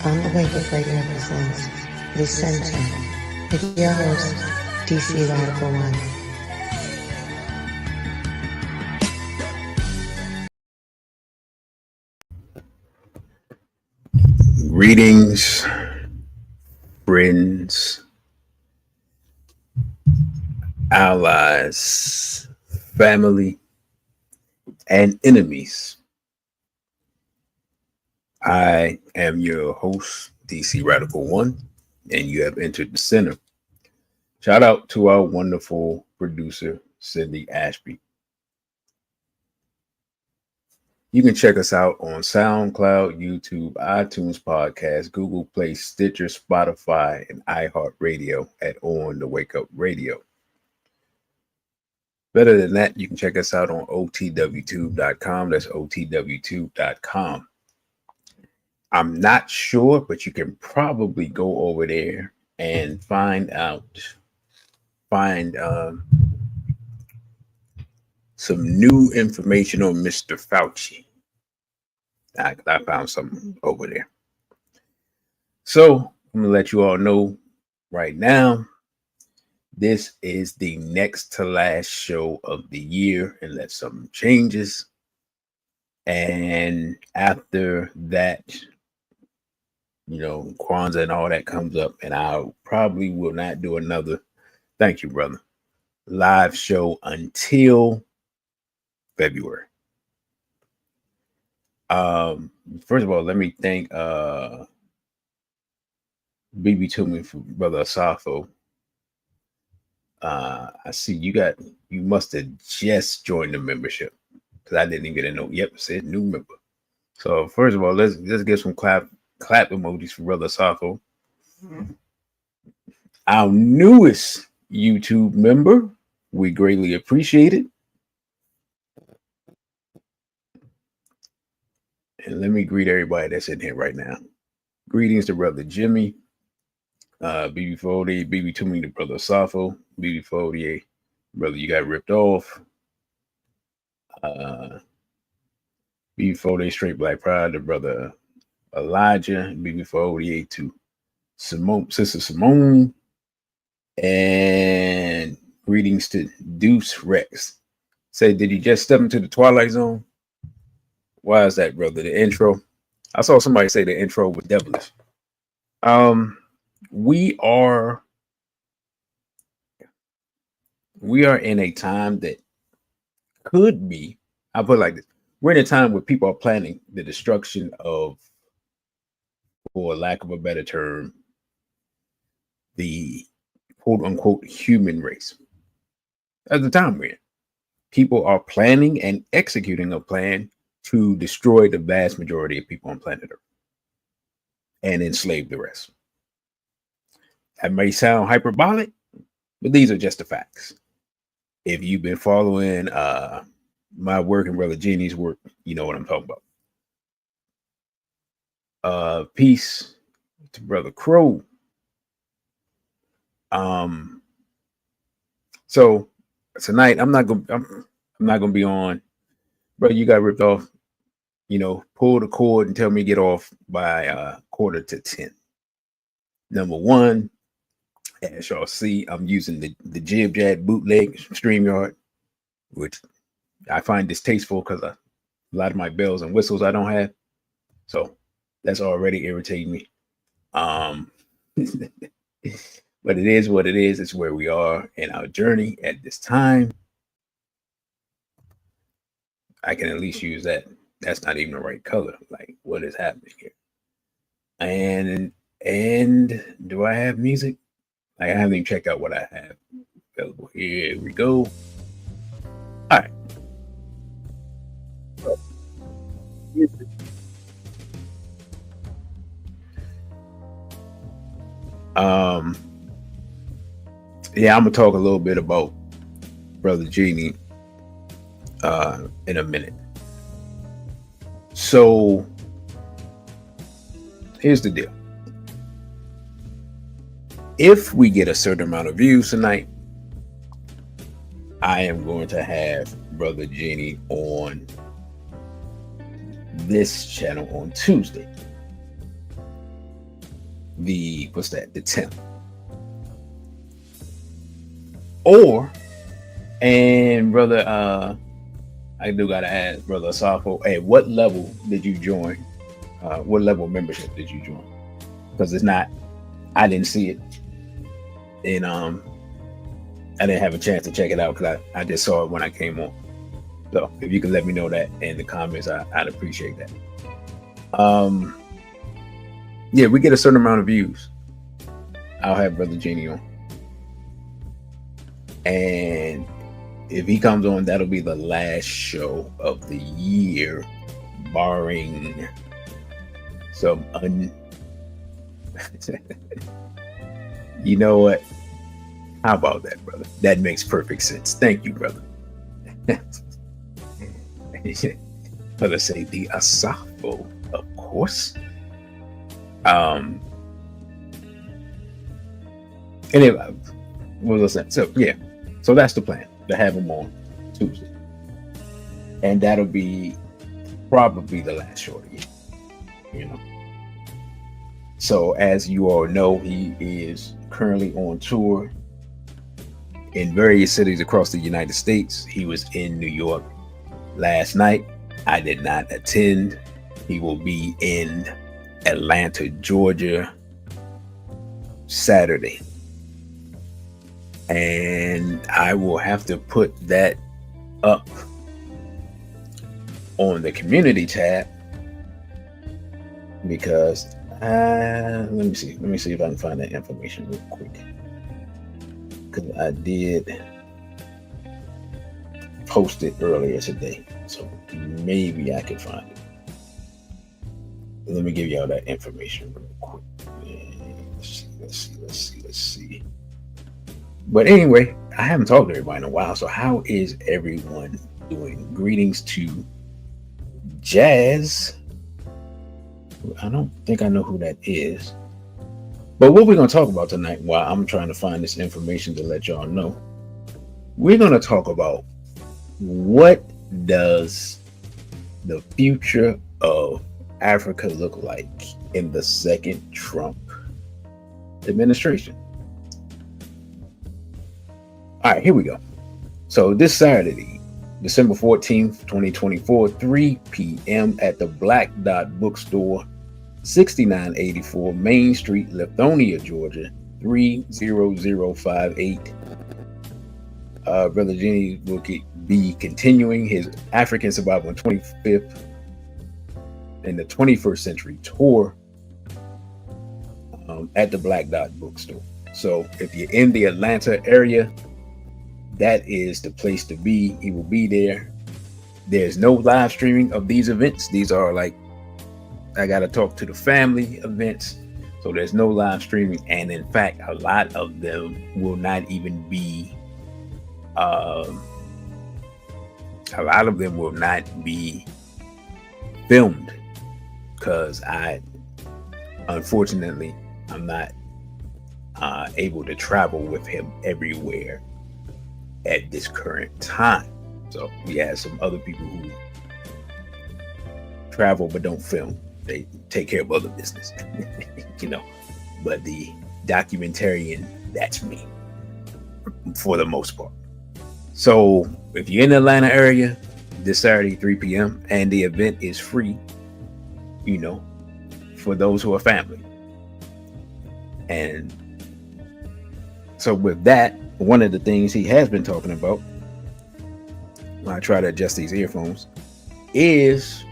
On the Wake Up Radio presents The Center with your host, DC Radical One. Greetings, friends, allies, family, and enemies. I am your host, DC Radical One, and you have entered the center. Shout out to our wonderful producer, Cindy Ashby. You can check us out on SoundCloud, YouTube, iTunes Podcast, Google Play, Stitcher, Spotify, and iHeartRadio at On the Wake Up Radio. Better than that, you can check us out on otwtube.com. That's otwtube.com. I'm not sure, but you can probably go over there and find some new information on Mr. Fauci. I found something over there. So I'm gonna let you all know right now, this is the next to last show of the year unless something changes. And after that, Kwanzaa and all that comes up, and I probably will not do another, thank you, brother, live show until February. First of all, let me thank BB Toomey for Brother Asafo. I see you must have just joined the membership because I didn't even get a note. Yep, it said new member. So first of all, let's get some clap emojis for Brother Asafo. Our newest YouTube member. We greatly appreciate it. And let me greet everybody that's in here right now. Greetings to Brother Jimmy, BB Fody, BB Toomey to Brother Asafo, BB Fody, brother, you got ripped off. BB Fody, Straight Black Pride to Brother Elijah, BB Fody to Sister Simone, and greetings to Deuce Rex. Say, did you just step into the Twilight Zone? Why is that, brother? The intro. I saw somebody say the intro was devilish. We are in a time that could be, I'll put it like this. We're in a time where people are planning the destruction of, for lack of a better term, the quote unquote human race. That's the time we're in. People are planning and executing a plan to destroy the vast majority of people on planet Earth and enslave the rest. That may sound hyperbolic, but these are just the facts. If you've been following my work and Brother Jeannie's work, you know what I'm talking about. Peace to Brother Crow. So tonight I'm not gonna be on. Bro, you got ripped off. Pull the cord and tell me to get off by 9:45. Number one, as y'all see, I'm using the Jib Jab bootleg StreamYard, which I find distasteful because a lot of my bells and whistles I don't have. So that's already irritating me. But it is what it is. It's where we are in our journey at this time. I can at least use that. That's not even the right color. Like, what is happening here? And do I have music? I haven't even checked out what I have available. Here we go. All right. Yeah, I'm gonna talk a little bit about Brother Jeannie in a minute. So here's the deal. If we get a certain amount of views tonight, I am going to have Brother Jeannie on this channel on Tuesday. the 10th. Or, and brother, I do gotta ask, brother Asafo, hey, what level did you join? What level of membership did you join? Because it's not, I didn't see it, and I didn't have a chance to check it out because I just saw it when I came on. So if you could let me know that in the comments, I'd appreciate that. Yeah, we get a certain amount of views, I'll have Brother Genie on. And if he comes on, that'll be the last show of the year, barring some you know what? How about that, brother? That makes perfect sense. Thank you, brother. Brother say the Asafo, of course. Anyway, what was I saying? So yeah, so that's the plan, to have him on Tuesday, and that'll be probably the last show of the year, you know. So as you all know, he is currently on tour in various cities across the United States. He was in New York last night. I did not attend. He will be in Atlanta, Georgia, Saturday. And I will have to put that up on the community tab because let me see if I can find that information real quick, because I did post it earlier today, so maybe I can find it. Let me give y'all that information real quick. Let's see. But anyway, I haven't talked to everybody in a while, so how is everyone doing? Greetings to Jazz. I don't think I know who that is. But what we're going to talk about tonight, while I'm trying to find this information to let y'all know, we're going to talk about what does the future of Africa look like in the second Trump administration. All right, here we go. So this Saturday, December 14th, 2024, 3 p.m. at the Black Dot Bookstore, 6984 Main Street, Lithonia, Georgia, 30058. Brother Jenny will be continuing his African Survival in 25th and the 21st Century tour at the Black Dot Bookstore. So if you're in the Atlanta area, that is the place to be. He will be there. There's no live streaming of these events. These are like, I got to talk to the family events. So there's no live streaming. And in fact, a lot of them will not even be, filmed, because unfortunately, I'm not able to travel with him everywhere at this current time. So we have some other people who travel but don't film. They take care of other business, you know. But the documentarian, that's me for the most part. So if you're in the Atlanta area, this Saturday, 3 p.m., and the event is free, you know, for those who are family. And so with that, one of the things he has been talking about, when I try to adjust these earphones, is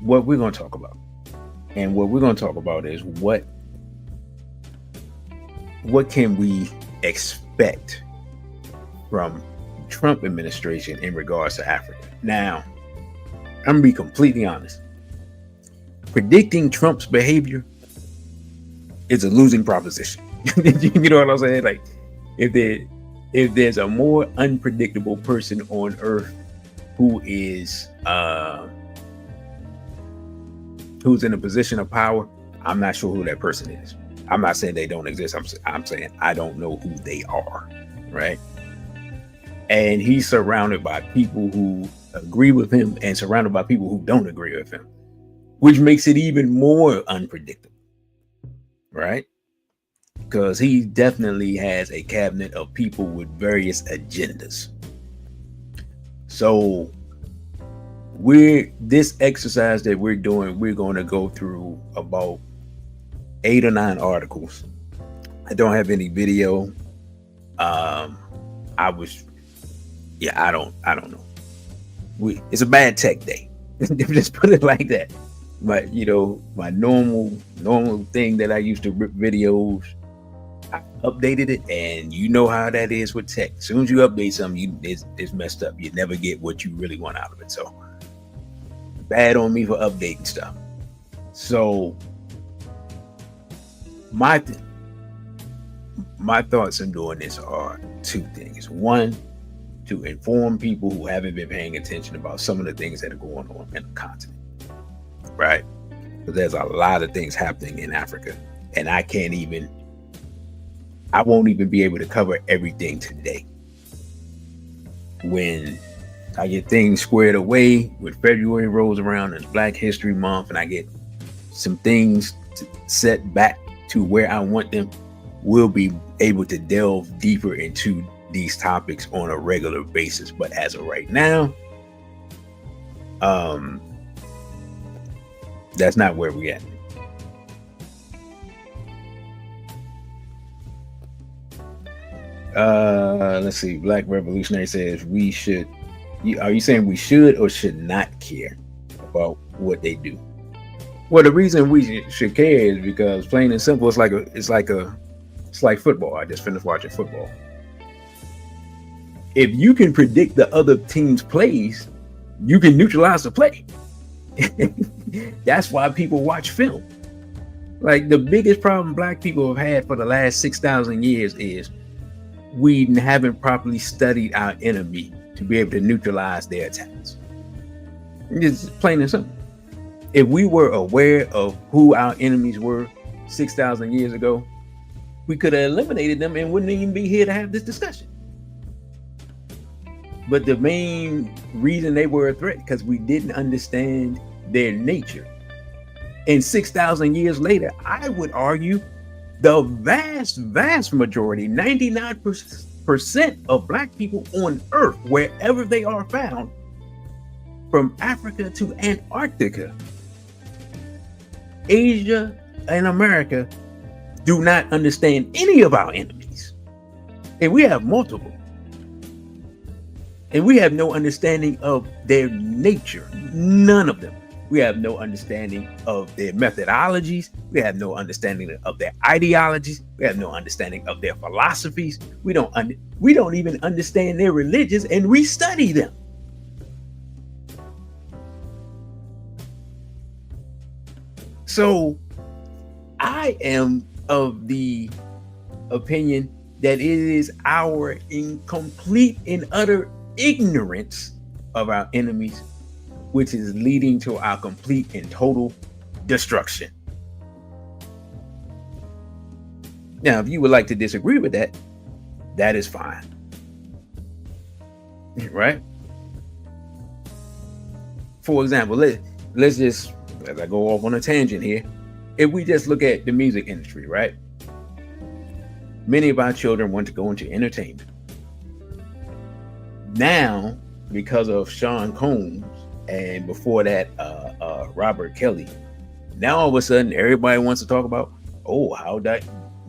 what we're going to talk about. And what we're going to talk about is what can we expect from Trump administration in regards to Africa. Now, I'm going to be completely honest. Predicting Trump's behavior is a losing proposition. You know what I'm saying? Like, if there's a more unpredictable person on earth who is who's in a position of power, I'm not sure who that person is. I'm not saying they don't exist. I'm saying I don't know who they are, right? And he's surrounded by people who agree with him and surrounded by people who don't agree with him, which makes it even more unpredictable, right? Because he definitely has a cabinet of people with various agendas. So this exercise that we're doing, we're going to go through about 8 or 9 articles. I don't have any video. I don't know. It's a bad tech day. Just put it like that. My normal thing that I used to rip videos, I updated it, and you know how that is with tech. As soon as you update something, it's messed up. You never get what you really want out of it. So bad on me for updating stuff. So my thoughts on doing this are 2 things. One, to inform people who haven't been paying attention about some of the things that are going on in the continent, right? Because there's a lot of things happening in Africa, and I won't even be able to cover everything today. When I get things squared away, when February rolls around and it's Black History Month, and I get some things set back to where I want them, we'll be able to delve deeper into these topics on a regular basis. But as of right now, that's not where we're at. Let's see. Black Revolutionary says we should. Are you saying we should or should not care about what they do? Well, the reason we should care is because, plain and simple, it's like football. I just finished watching football. If you can predict the other team's plays, you can neutralize the play. That's why people watch film. Like, the biggest problem Black people have had for the last 6,000 years is we haven't properly studied our enemy to be able to neutralize their attacks. It's plain and simple. If we were aware of who our enemies were 6,000 years ago, we could have eliminated them and wouldn't even be here to have this discussion. But the main reason they were a threat, because we didn't understand their nature. And 6,000 years later, I would argue the vast majority, 99% of Black people on Earth, wherever they are found, from Africa to Antarctica, Asia and America, do not understand any of our enemies. And we have multiple. And we have no understanding of their nature. None of them. We have no understanding of their methodologies. We have no understanding of their ideologies. We have no understanding of their philosophies. We don't even understand their religions, and we study them. So I am of the opinion that it is our incomplete and utter ignorance of our enemies which is leading to our complete and total destruction. Now, if you would like to disagree with that, that is fine. Right? For example, let's just, as I go off on a tangent here, if we just look at the music industry, right? Many of our children want to go into entertainment. Now, because of Sean Combs, and before that, Robert Kelly, now all of a sudden everybody wants to talk about, how that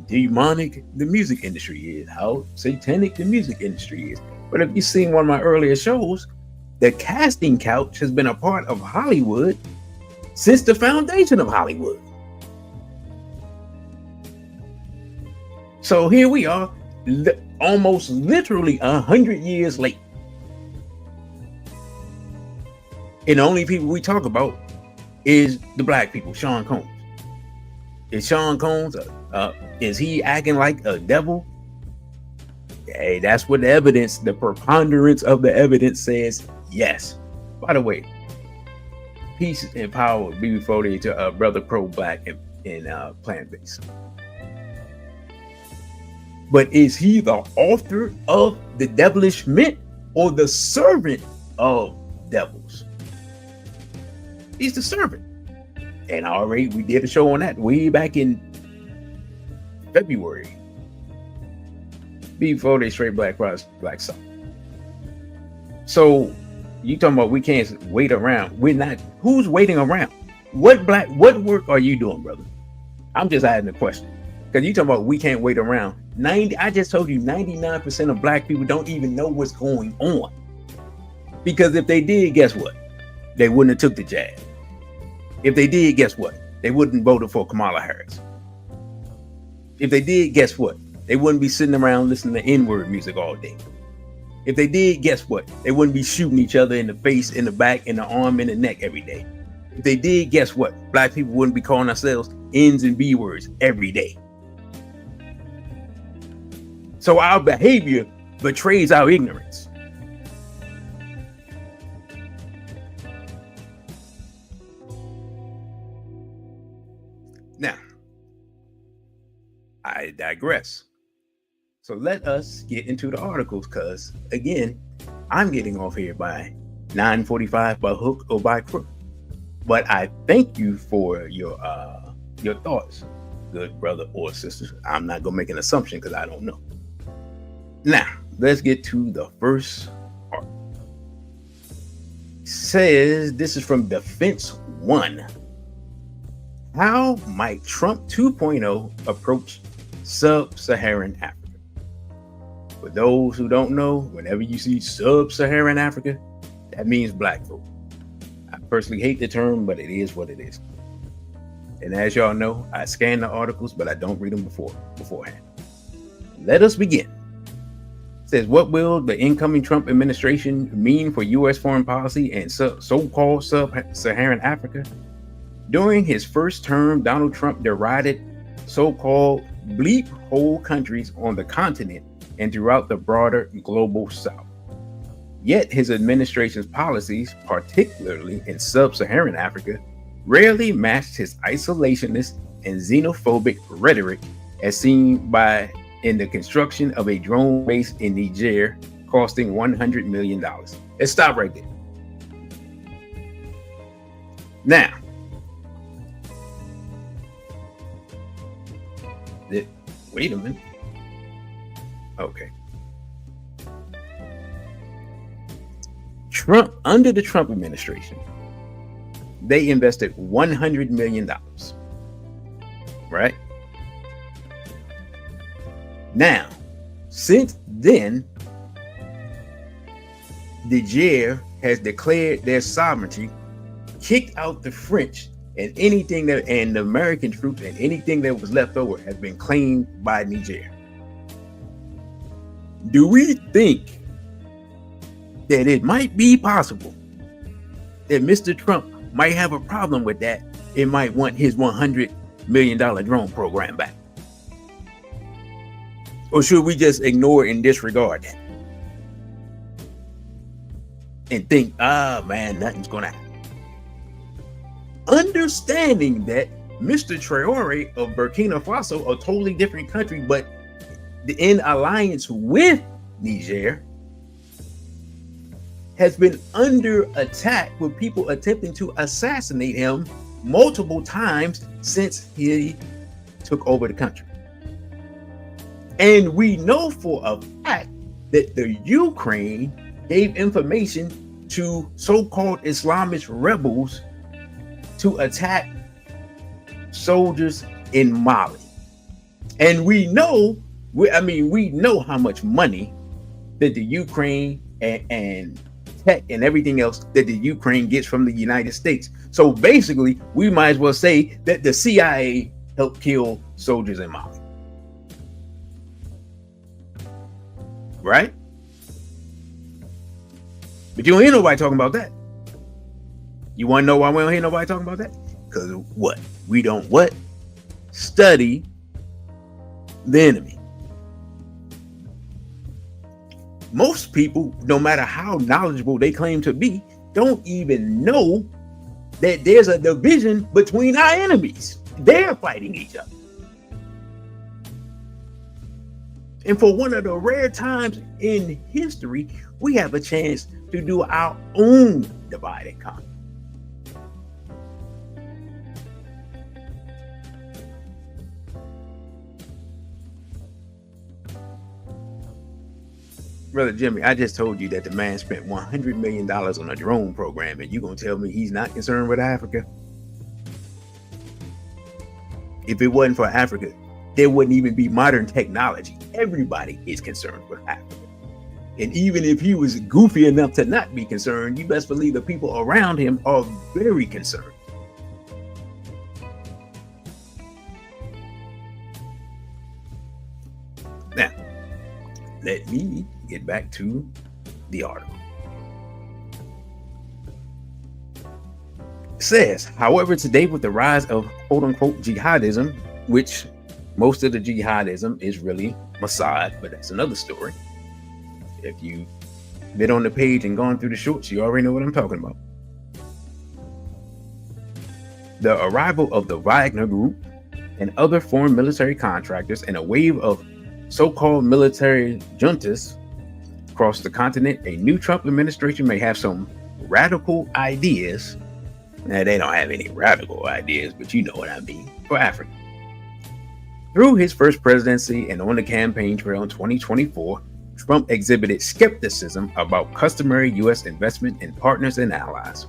demonic the music industry is, how satanic the music industry is. But if you've seen one of my earlier shows, the casting couch has been a part of Hollywood since the foundation of Hollywood. So here we are, almost literally 100 years late. And the only people we talk about is the Black people, Sean Combs. Is Sean Combs, is he acting like a devil? Hey, that's what the preponderance of the evidence says, yes. By the way, peace and power be before you to Brother Pro-Black and plant-based. But is he the author of the devilish mint or the servant of devils? He's the servant. And already we did a show on that way back in February, before they straight black rise, black South. So you talking about we can't wait around? We're not. Who's waiting around? What work are you doing, brother? I'm just asking the question. Because you talking about we can't wait around. I just told you 99% of black people don't even know what's going on. Because if they did, guess what? They wouldn't have took the jab. If they did, guess what? They wouldn't voted for Kamala Harris. If they did, guess what? They wouldn't be sitting around listening to N-word music all day. If they did, guess what? They wouldn't be shooting each other in the face, in the back, in the arm, in the neck every day. If they did, guess what? Black people wouldn't be calling ourselves N's and B words every day. So our behavior betrays our ignorance. Now, I digress. So let us get into the articles, because again, I'm getting off here by 9:45 by hook or by crook. But I thank you for your thoughts, good brother or sister. I'm not gonna make an assumption because I don't know. Now, let's get to the first article. It says this is from Defense One. How might Trump 2.0 approach sub-Saharan Africa? For those who don't know, whenever you see sub-Saharan Africa, that means black folk. I personally hate the term, but it is what it is. And as y'all know, I scan the articles, but I don't read them beforehand. Let us begin. It says, what will the incoming Trump administration mean for U.S. foreign policy and so-called sub-Saharan Africa? During his first term, Donald Trump derided so-called bleep hole countries on the continent and throughout the broader global South. Yet his administration's policies, particularly in sub-Saharan Africa, rarely matched his isolationist and xenophobic rhetoric as seen in the construction of a drone base in Niger costing $100 million. Let's stop right there. Now, wait a minute. Okay. Under the Trump administration, they invested $100 million. Right? Now, since then, Niger has declared their sovereignty, kicked out the French, and the American troops, and anything that was left over has been claimed by Niger. Do we think that it might be possible that Mr. Trump might have a problem with that? It might want his $100 million drone program back. Or should we just ignore and disregard that? And think, man, nothing's gonna happen. Understanding that Mr. Traore of Burkina Faso, a totally different country, but in alliance with Niger, has been under attack with people attempting to assassinate him multiple times since he took over the country. And we know for a fact that the Ukraine gave information to so-called Islamist rebels to attack soldiers in Mali. And we know how much money that the Ukraine and tech and everything else that the Ukraine gets from the United States. So basically, we might as well say that the CIA helped kill soldiers in Mali. Right? But you don't hear nobody talking about that. You want to know why we don't hear nobody talking about that? Because what? We don't what? Study the enemy. Most people, no matter how knowledgeable they claim to be, don't even know that there's a division between our enemies. They're fighting each other. And for one of the rare times in history, we have a chance to do our own divide and conquer. Brother Jimmy, I just told you that the man spent $100 million on a drone program, and you gonna tell me he's not concerned with Africa? If it wasn't for Africa, there wouldn't even be modern technology. Everybody is concerned with Africa. And even if he was goofy enough to not be concerned, you best believe the people around him are very concerned. Now, let me get back to the article. It says, however, today with the rise of quote unquote jihadism, which most of the jihadism is really Mossad, but that's another story. If you've been on the page and gone through the shorts, you already know what I'm talking about. The arrival of the Wagner Group and other foreign military contractors and a wave of so-called military juntas across the continent, a new Trump administration may have some radical ideas. Now, they don't have any radical ideas, but you know what I mean, for Africa. Through his first presidency and on the campaign trail in 2024, Trump exhibited skepticism about customary U.S. investment in partners and allies.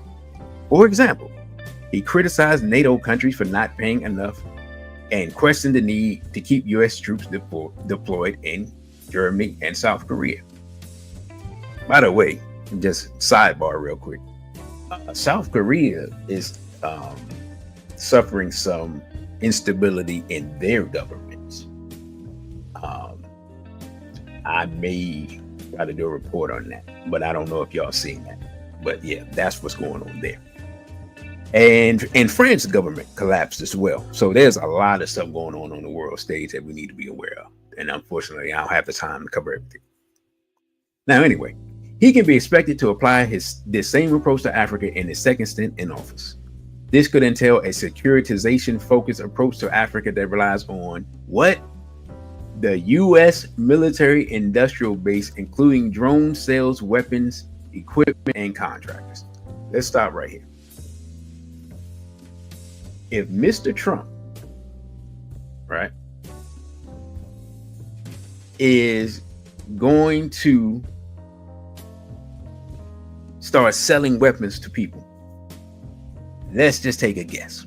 For example, he criticized NATO countries for not paying enough and questioned the need to keep U.S. troops deployed in Germany and South Korea. By the way, just sidebar real quick. South Korea is suffering some instability in their governments. I may try to do a report on that, but I don't know if y'all seen that. But yeah, that's what's going on there. And France's government collapsed as well. So there's a lot of stuff going on the world stage that we need to be aware of. And unfortunately, I don't have the time to cover everything. Now, anyway, he can be expected to apply this same approach to Africa in his second stint in office. This could entail a securitization-focused approach to Africa that relies on what? The U.S. military industrial base, including drone sales, weapons, equipment, and contractors. Let's stop right here. If Mr. Trump, right, is going to start selling weapons to people, let's just take a guess.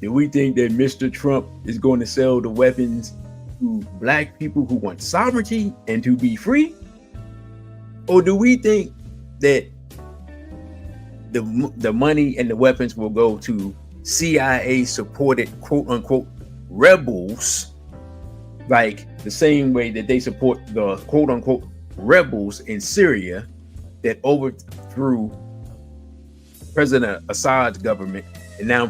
Do we think that Mr. Trump is going to sell the weapons to black people who want sovereignty and to be free? Or do we think that the money and the weapons will go to CIA supported quote unquote rebels, like the same way that they support the quote unquote rebels in Syria that overthrew President Assad's government and now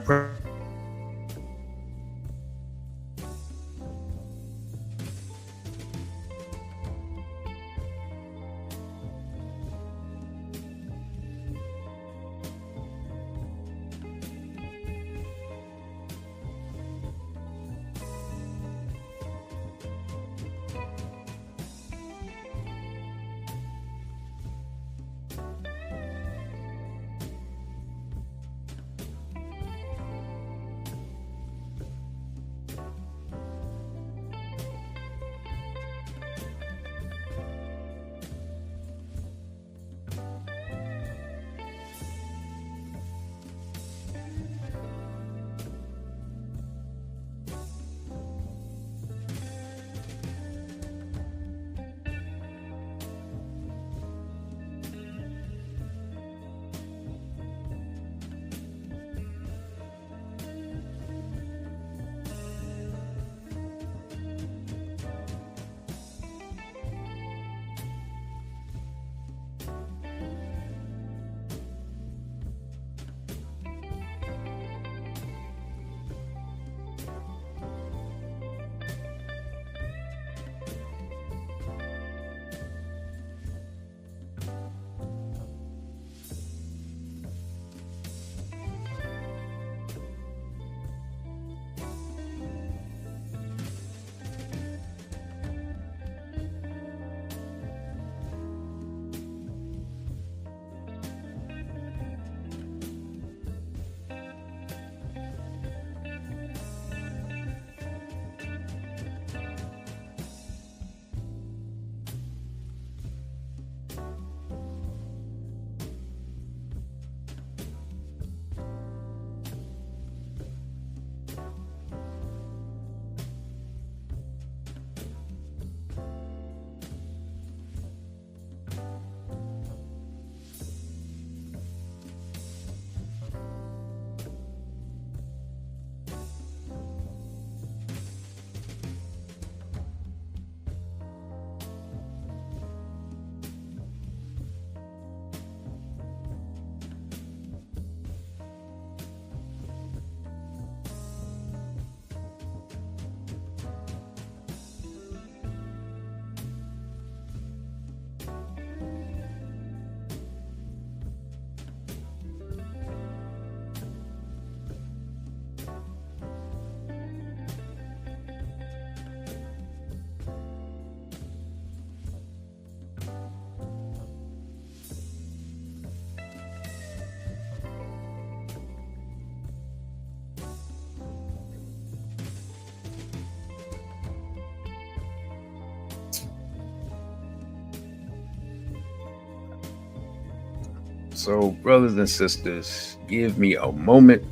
So, brothers and sisters, give me a moment.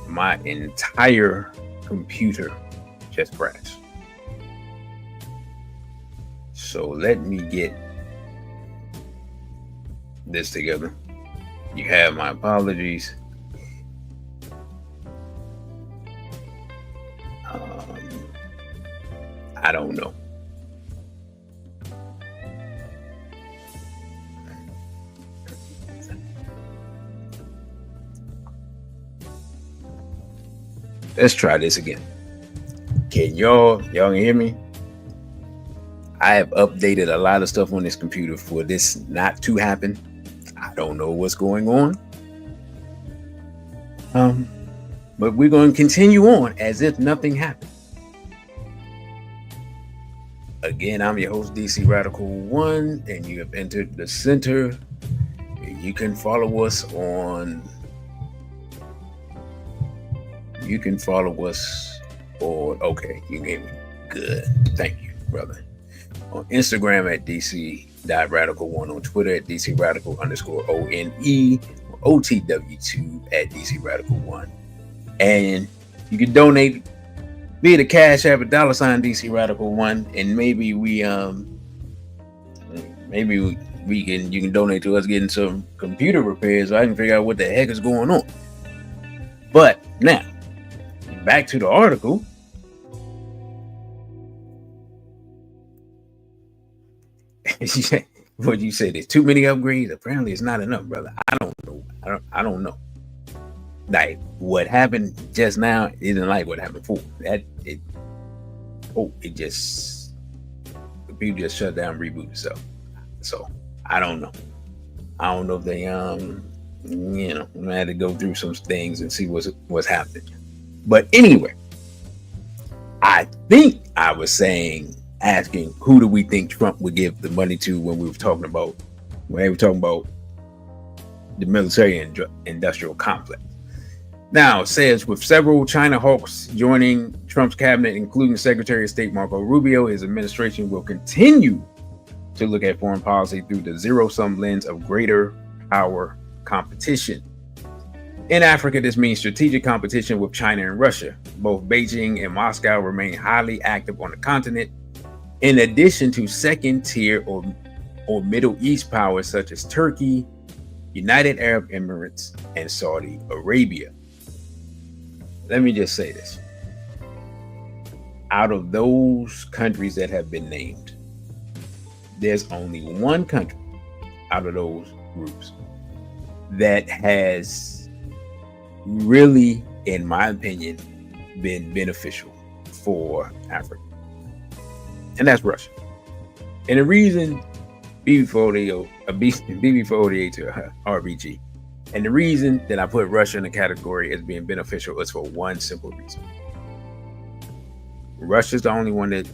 My entire computer just crashed. So let me get this together. You have my apologies. I don't know. Let's try this again. Can y'all hear me? I have updated a lot of stuff on this computer for this not to happen. I don't know what's going on. But we're going to continue on as if nothing happened. Again, I'm your host, DC Radical 1, and you have entered the center. You can follow us on okay, you gave me good. Thank you, brother. On Instagram at DC.radical1, on Twitter at DCRadical_ONE, or OTW2 at DCRadical1. And you can donate via the Cash App at $ DC Radical 1, and maybe you can donate to us getting some computer repairs so I can figure out what the heck is going on. But now, back to the article. What you say? There's too many upgrades. Apparently, it's not enough, brother. I don't know. Like what happened just now isn't like what happened before. The computer just shut down, reboot itself. So I don't know. I don't know if they we had to go through some things and see what's happening. But anyway, I think I was asking who do we think Trump would give the money to when we were talking about the military and industrial complex. Now, it says with several China hawks joining Trump's cabinet, including Secretary of State Marco Rubio, his administration will continue to look at foreign policy through the zero-sum lens of greater power competition. In Africa, this means strategic competition with China and Russia. Both Beijing and Moscow remain highly active on the continent, in addition to second-tier or Middle East powers such as Turkey, United Arab Emirates, and Saudi Arabia. Let me just say this. Out of those countries that have been named, there's only one country out of those groups that has really, in my opinion, been beneficial for Africa. And that's Russia. And the reason BB488 to RBG, and the reason that I put Russia in the category as being beneficial is for one simple reason. Russia's the only one they're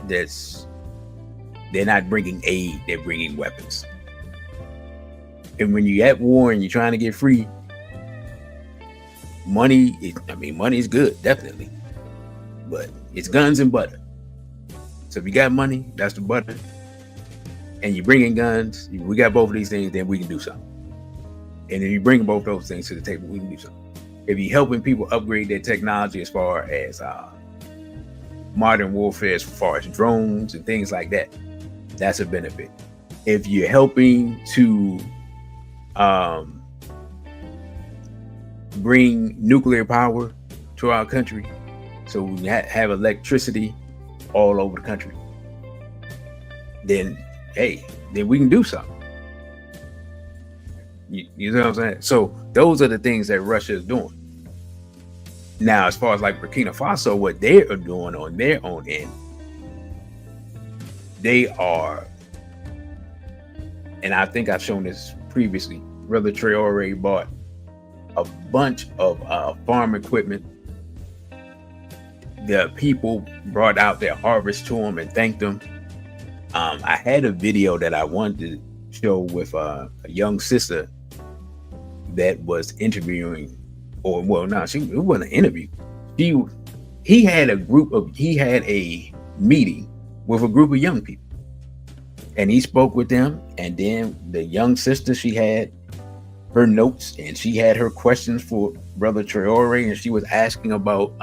not bringing aid, they're bringing weapons. And when you're at war and you're trying to get free, money is good, definitely. But it's guns and butter. So if you got money, that's the butter. And you bring in guns, we got both of these things, then we can do something. And if you bring both those things to the table, we can do something. If you're helping people upgrade their technology as far as modern warfare, as far as drones and things like that, that's a benefit. If you're helping to bring nuclear power to our country, so we have electricity all over the country, then we can do something. You know what I'm saying? So those are the things that Russia is doing. Now, as far as like Burkina Faso, what they are doing on their own end, they are, and I think I've shown this previously, Brother Traore bought a bunch of farm equipment. The people brought out their harvest to them and thanked them. I had a video that I wanted to show with a young sister that was interviewing, it wasn't an interview. He had a meeting with a group of young people, and he spoke with them. And then the young sister she had her notes, and she had her questions for Brother Traore, and she was asking about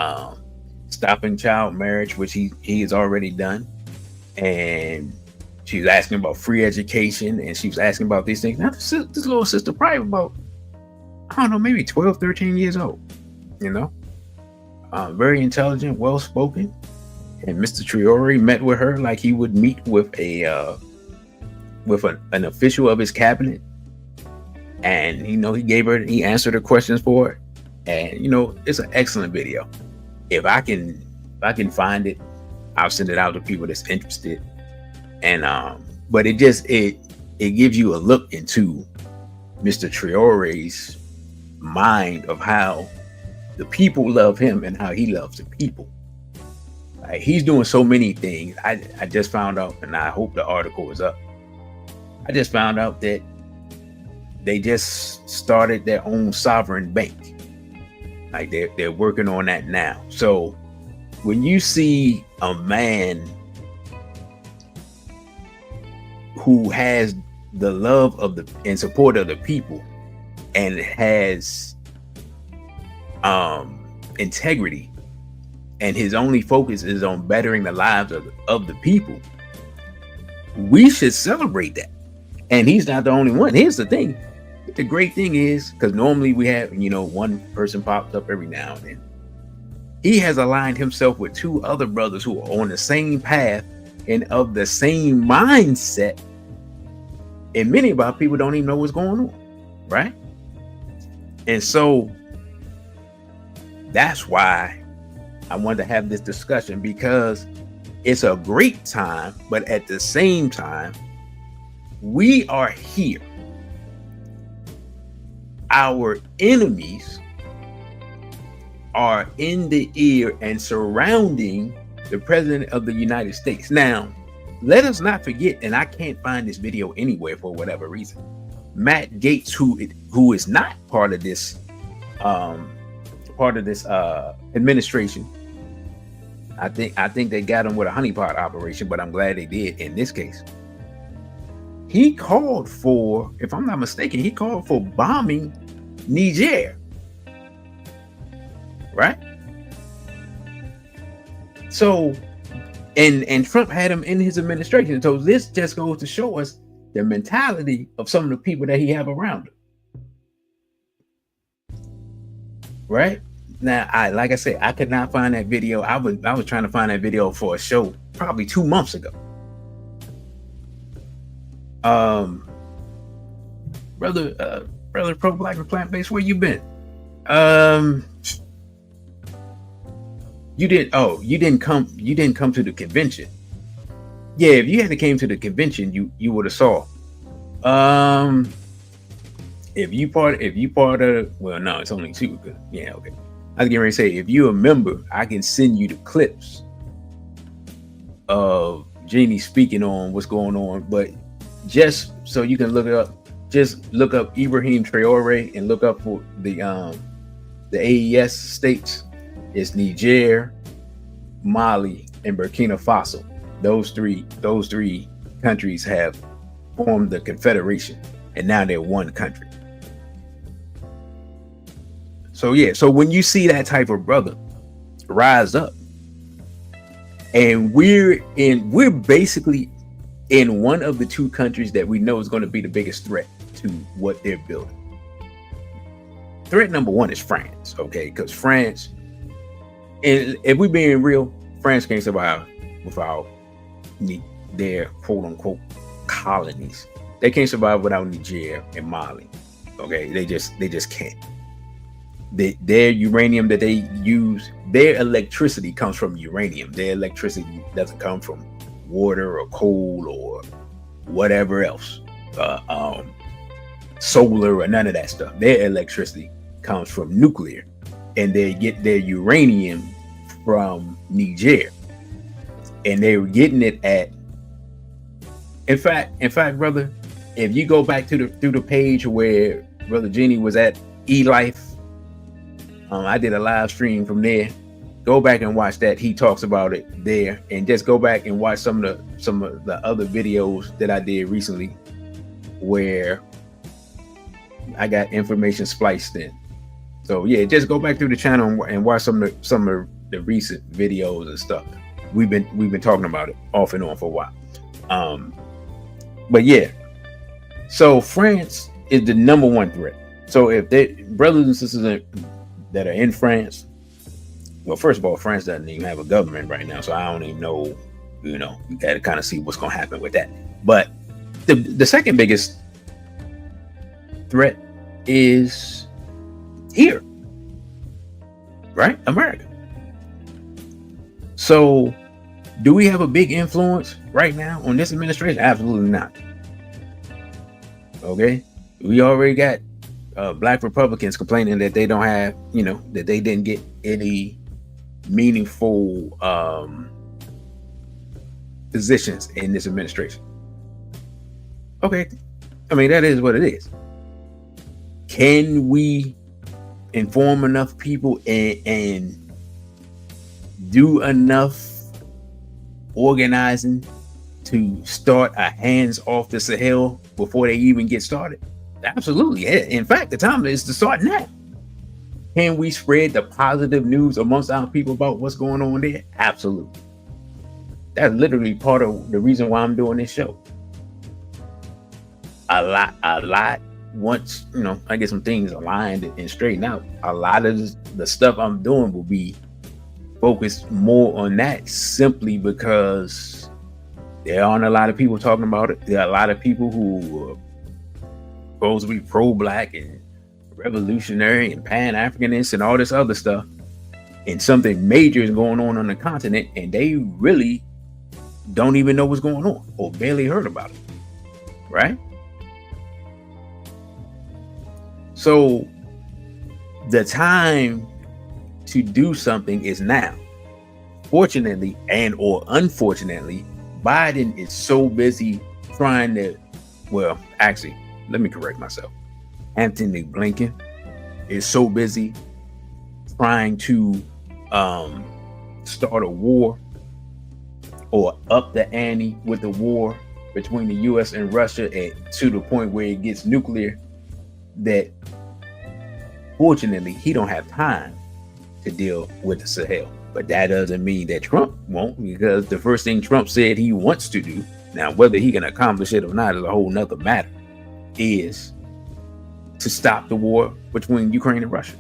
stopping child marriage, which he has already done, and she was asking about free education, and she was asking about these things. Now this little sister, probably about, I don't know, maybe 12, 13 years old, you know, very intelligent, well spoken. And Mr. Traore met with her like he would meet with an official of his cabinet. And he answered her questions for her. And it's an excellent video. If I can find it, I'll send it out to people that's interested. And but it gives you a look into Mr. Traore's mind of how the people love him and how he loves the people. Like, he's doing so many things. I just found out, and I hope the article is up. I just found out that they just started their own sovereign bank. Like, they're working on that now. So when you see a man who has the love of and support of the people and has integrity, and his only focus is on bettering the lives of the people, we should celebrate that. And he's not the only one. Here's the thing. The great thing is, because normally we have, one person pops up every now and then. He has aligned himself with two other brothers who are on the same path and of the same mindset. And many of our people don't even know what's going on, right? And so that's why I wanted to have this discussion, because it's a great time, but at the same time, we are here. Our enemies are in the ear and surrounding the President of the United States. Now, let us not forget, and I can't find this video anywhere for whatever reason, Matt Gaetz, who is not part of this administration. I think they got him with a honeypot operation, but I'm glad they did in this case. He called for, if I'm not mistaken, he called for bombing Niger. Right? So, and Trump had him in his administration. So this just goes to show us the mentality of some of the people that he have around him. Right? Now, like I said, I could not find that video. I was trying to find that video for a show probably 2 months ago. Brother pro-black and plant-based, where you been? You didn't come to the convention. Yeah, if you had came to the convention, you would have saw. If you part of, well, no, it's only 2. Yeah, okay. I was getting ready to say, if you're a member, I can send you the clips of Jeannie speaking on what's going on, but just so you can look it up, just look up Ibrahim Traore and look up for the AES states. It's Niger, Mali, and Burkina Faso. Those three countries have formed the confederation, and now they're one country. So yeah, so when you see that type of brother rise up, and we're basically in one of the 2 countries that we know is going to be the biggest threat to what they're building. Threat number 1 is France, okay? Because France, and if we're being real, France can't survive without their quote unquote colonies. They can't survive without Niger and Mali. Okay, they just can't. Their uranium that they use, their electricity comes from uranium. Their electricity doesn't come from water or coal or whatever else, solar or none of that stuff. Their electricity comes from nuclear, and they get their uranium from Niger, and they were getting it at. In fact, brother, if you go back through the page where Brother Jenny was at eLife, I did a live stream from there. Go back and watch that. He talks about it there, and just go back and watch some of the other videos that I did recently, where I got information spliced in. So yeah, just go back through the channel and watch some of the recent videos and stuff. We've been talking about it off and on for a while. But yeah, so France is the #1 threat. So if they brothers and sisters that are in France, well, first of all, France doesn't even have a government right now, so I don't even know. You got to kind of see what's going to happen with that. But the second biggest threat is here, right? America. So do we have a big influence right now on this administration? Absolutely not. Okay, we already got black Republicans complaining that they don't have, that they didn't get any meaningful positions in this administration. Okay, I mean, that is what it is. Can we inform enough people and do enough organizing to start a hands off the Sahel before they even get started? Absolutely. In fact, the time is to start now. Can we spread the positive news amongst our people about what's going on there? Absolutely. That's literally part of the reason why I'm doing this show. A lot. Once, I get some things aligned and straightened out, a lot of the stuff I'm doing will be focused more on that, simply because there aren't a lot of people talking about it. There are a lot of people who are supposed to be pro-black and revolutionary and pan-Africanist and all this other stuff, and something major is going on the continent, and they really don't even know what's going on or barely heard about it, right? So the time to do something is now. Fortunately and or unfortunately, Biden is so busy trying to, well, actually, let me correct myself. Anthony Blinken is so busy trying to start a war or up the ante with the war between the US and Russia, to the point where it gets nuclear, that fortunately he don't have time to deal with the Sahel. But that doesn't mean that Trump won't, because the first thing Trump said he wants to do, now whether he can accomplish it or not is a whole nother matter, is to stop the war between Ukraine and Russia.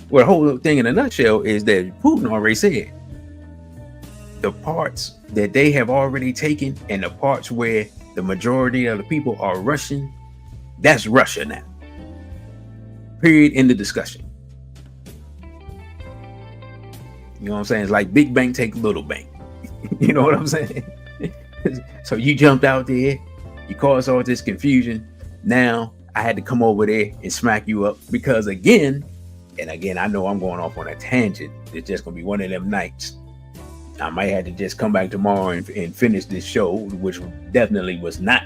Well, the whole thing in a nutshell is that Putin already said the parts that they have already taken and the parts where the majority of the people are Russian, that's Russia now. Period. End of discussion. You know what I'm saying? It's like big bank take little bank. You know what I'm saying? So you jumped out there, you caused all this confusion. Now I had to come over there and smack you up because again, I know I'm going off on a tangent. It's just gonna be one of them nights. I might have to just come back tomorrow and finish this show, which definitely was not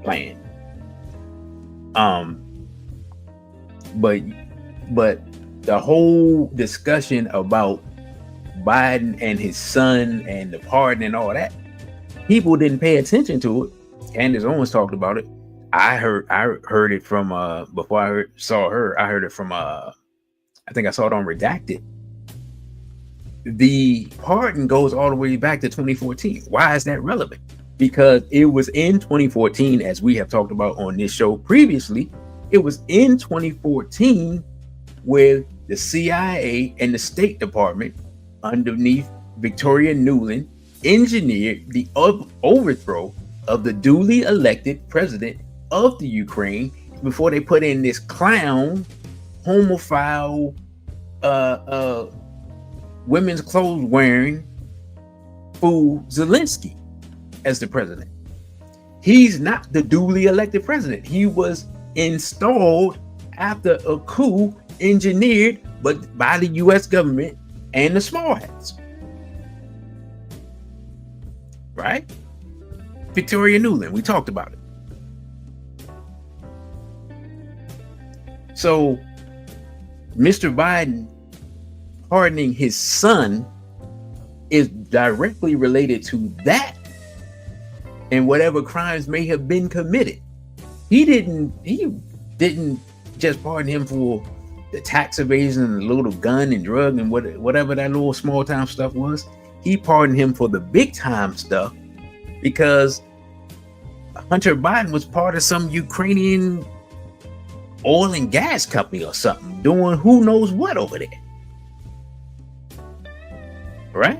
planned. But the whole discussion about Biden and his son and the pardon and all that, people didn't pay attention to it. Candace Owens talked about it. I heard it from before I saw her. I heard it from I think I saw it on Redacted. The pardon goes all the way back to 2014. Why is that relevant? Because it was in 2014, as we have talked about on this show previously. It was in 2014 where the CIA and the State Department, underneath Victoria Nuland, engineered the overthrow of the duly elected president of the Ukraine before they put in this clown, homophile, women's clothes wearing fool Zelensky as the president. He's not the duly elected president. He was installed after a coup engineered but by the US government and the small hats. Right? Victoria Nuland, we talked about it. So Mr. Biden pardoning his son is directly related to that and whatever crimes may have been committed. He didn't just pardon him for the tax evasion and the little gun and drug and whatever that little small time stuff was. He pardoned him for the big time stuff because Hunter Biden was part of some Ukrainian oil and gas company or something, doing who knows what over there. Right?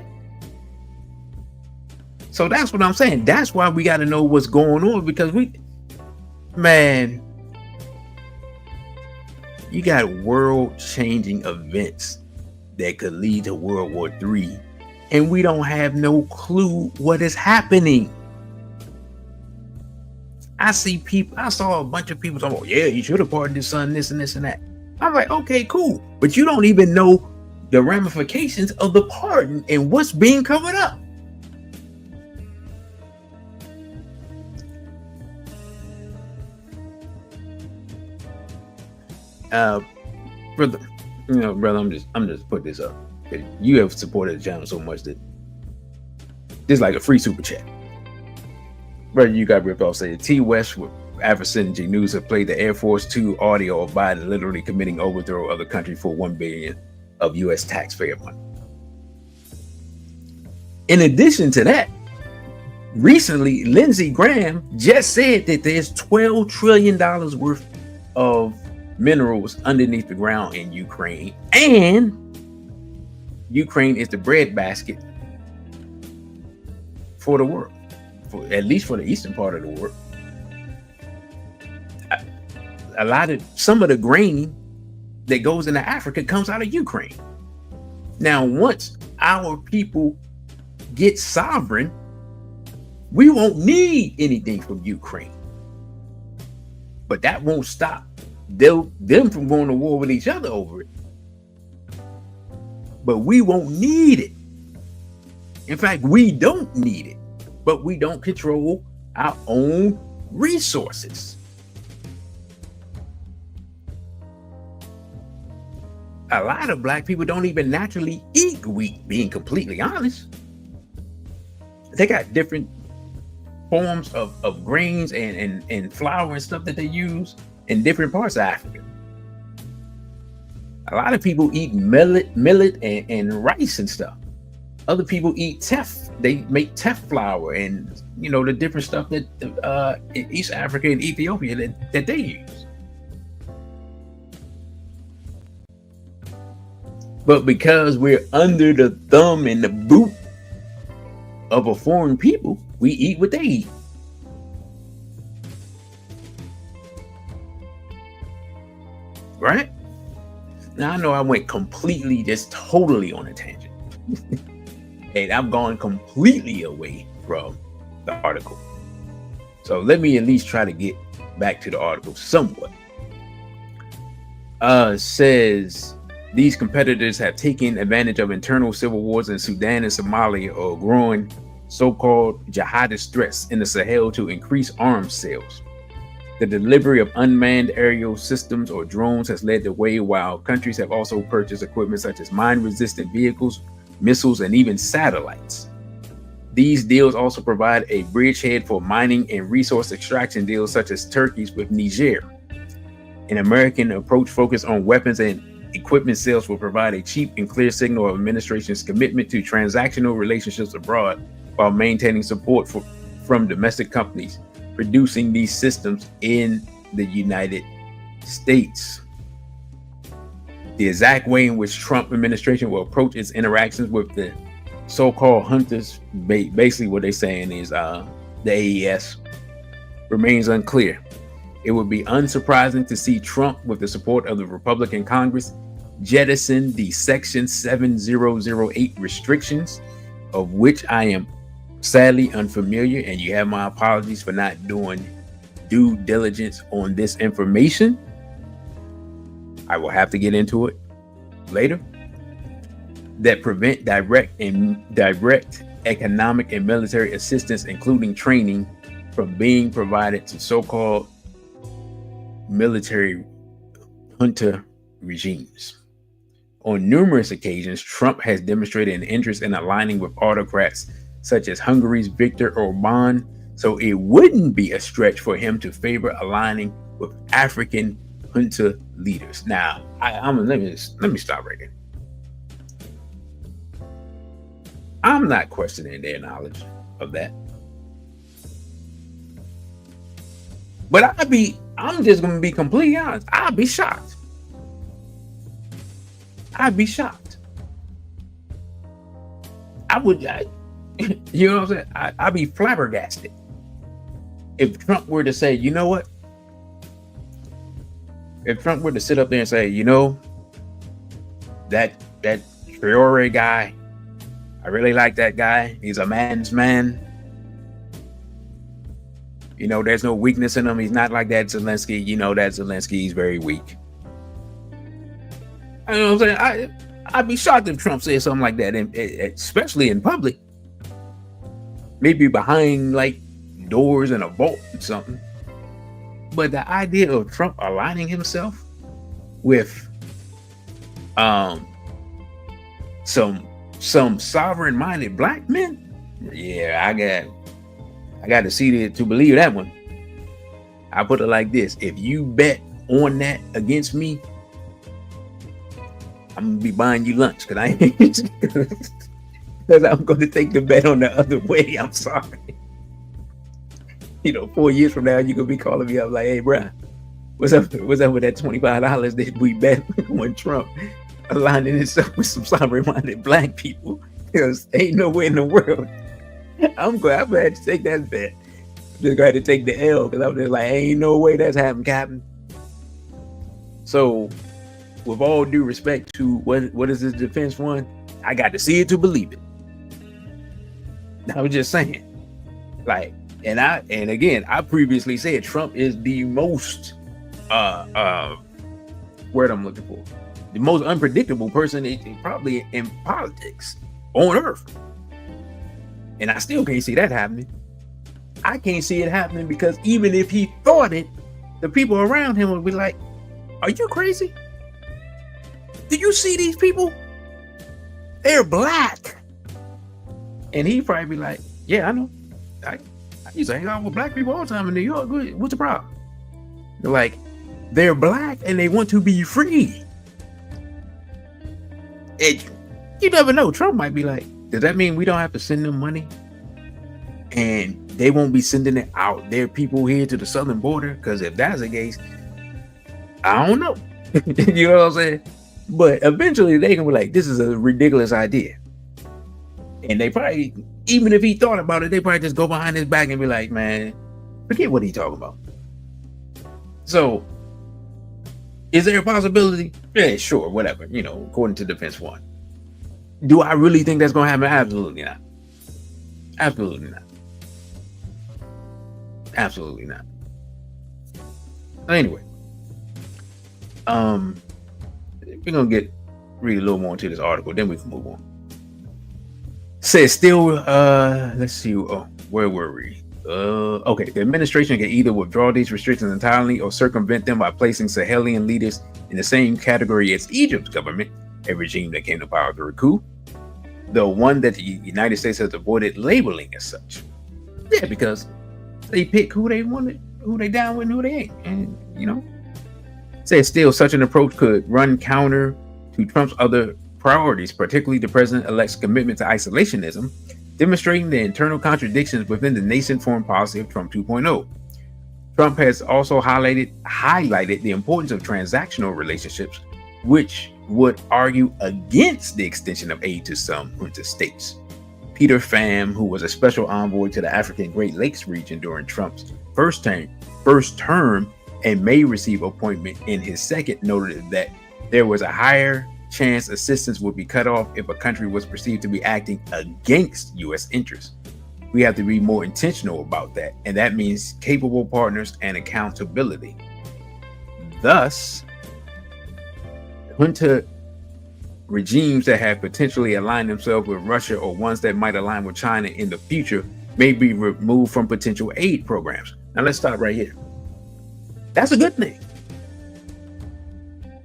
So that's what I'm saying. That's why we got to know what's going on, because you got world-changing events that could lead to World War III, and we don't have no clue what is happening. I saw a bunch of people talking about, yeah, you should have pardoned his son, this and this and that. I'm like, okay, cool. But you don't even know the ramifications of the pardon and what's being covered up. Brother, I'm just putting this up. You have supported the channel so much that this is like a free super chat. Brother, you got ripped off. Say T West with Afrikan News have played the Air Force 2 audio of Biden literally committing overthrow of the country for $1 billion of U.S. taxpayer money. In addition to that, recently Lindsey Graham just said that there's $12 trillion worth of minerals underneath the ground in Ukraine, and Ukraine is the breadbasket for the world, at least for the eastern part of the world. Some of the grain that goes into Africa comes out of Ukraine. Now, once our people get sovereign, we won't need anything from Ukraine, but that won't stop them from going to war with each other over it. But we won't need it. In fact, we don't need it, but we don't control our own resources. A lot of black people don't even naturally eat wheat, being completely honest. They got different forms of grains and flour and stuff that they use in different parts of Africa. A lot of people eat millet and rice and stuff. Other people eat teff. They make teff flour and the different stuff that in East Africa and Ethiopia that they use. But because we're under the thumb and the boot of a foreign people, we eat what they eat. Right? Now, I know I went completely, just totally on a tangent. And I've gone completely away from the article. So let me at least try to get back to the article somewhat. Says these competitors have taken advantage of internal civil wars in Sudan and Somalia, or growing so-called jihadist threats in the Sahel to increase arms sales. The delivery of unmanned aerial systems or drones has led the way, while countries have also purchased equipment such as mine-resistant vehicles, missiles, and even satellites. These deals also provide a bridgehead for mining and resource extraction deals such as Turkey's with Niger. An American approach focused on weapons and equipment sales will provide a cheap and clear signal of administration's commitment to transactional relationships abroad while maintaining support from domestic companies producing these systems in the United States. The exact way in which Trump administration will approach its interactions with the so-called hunters, basically what they're saying is the AES, remains unclear. It would be unsurprising to see Trump, with the support of the Republican Congress, jettison the Section 7008 restrictions, of which I am sadly unfamiliar, and you have my apologies for not doing due diligence on this information. I will have to get into it later. That prevent direct economic and military assistance, including training, from being provided to so-called military junta regimes. On numerous occasions, Trump has demonstrated an interest in aligning with autocrats such as Hungary's Viktor Orban, so it wouldn't be a stretch for him to favor aligning with African junta leaders. Now, let me stop right there. I'm not questioning their knowledge of that, but I'm just gonna be completely honest. I'd be shocked. You know what I'm saying? I'd be flabbergasted if Trump were to say, you know what? If Trump were to sit up there and say, you know, that Traore guy, I really like that guy. He's a man's man. You know, there's no weakness in him. He's not like that Zelensky. You know that Zelensky, he's very weak. You know what I'm saying? I'd be shocked if Trump said something like that, especially in public. Maybe behind like doors in a vault or something. But the idea of Trump aligning himself with some sovereign-minded black men, yeah, I got to see it to believe that one. I put it like this: if you bet on that against me, I'm gonna be buying you lunch because I'm going to take the bet on the other way. I'm sorry. You know, 4 years from now, you're gonna be calling me up like, "Hey, bro, what's up with that $25 that we bet on Trump aligning himself with some sovereign-minded black people?" Because ain't nowhere in the world. I'm gonna have to take that bet. I'm just gonna have to take the L because I'm just like, ain't no way that's happening, Captain. So, with all due respect to what is this defense one, I got to see it to believe it. I was just saying, like, and again, I previously said Trump is the most word I'm looking for, the most unpredictable person probably in politics on earth. And I still can't see that happening. I can't see it happening because even if he thought it, the people around him would be like, "Are you crazy? Do you see these people? They're black." And he'd probably be like, "Yeah, I know. I used to hang out with black people all the time in New York. What's the problem?" They're like, they're black and they want to be free. And you never know. Trump might be like, does that mean we don't have to send them money? And they won't be sending it out their people here to the southern border? Because if that's the case, I don't know. You know what I'm saying? But eventually they can be like, this is a ridiculous idea. And they probably, even if he thought about it, they probably just go behind his back and be like, man, forget what he's talking about. So, is there a possibility? Yeah, sure, whatever. You know, according to Defense One. Do I really think that's going to happen? Absolutely not. Absolutely not. Absolutely not. Anyway, we're gonna read a little more into this article, then we can move on. Says still, let's see. Oh, where were we? Okay, the administration can either withdraw these restrictions entirely or circumvent them by placing Sahelian leaders in the same category as Egypt's government, a regime that came to power through a coup, though one that the United States has avoided labeling as such. Yeah, because they pick who they want, who they down with, and who they ain't, and you know. Says still, such an approach could run counter to Trump's other priorities, particularly the president-elect's commitment to isolationism, demonstrating the internal contradictions within the nascent foreign policy of Trump 2.0. Trump has also highlighted the importance of transactional relationships, which would argue against the extension of aid to some junta states. Peter Pham, who was a special envoy to the African Great Lakes region during Trump's first term and may receive appointment in his second, noted that there was a higher chance assistance would be cut off if a country was perceived to be acting against U.S. interests. We have to be more intentional about that, and that means capable partners and accountability. Thus, junta regimes that have potentially aligned themselves with Russia or ones that might align with China in the future may be removed from potential aid programs. Now let's stop right here. That's a good thing,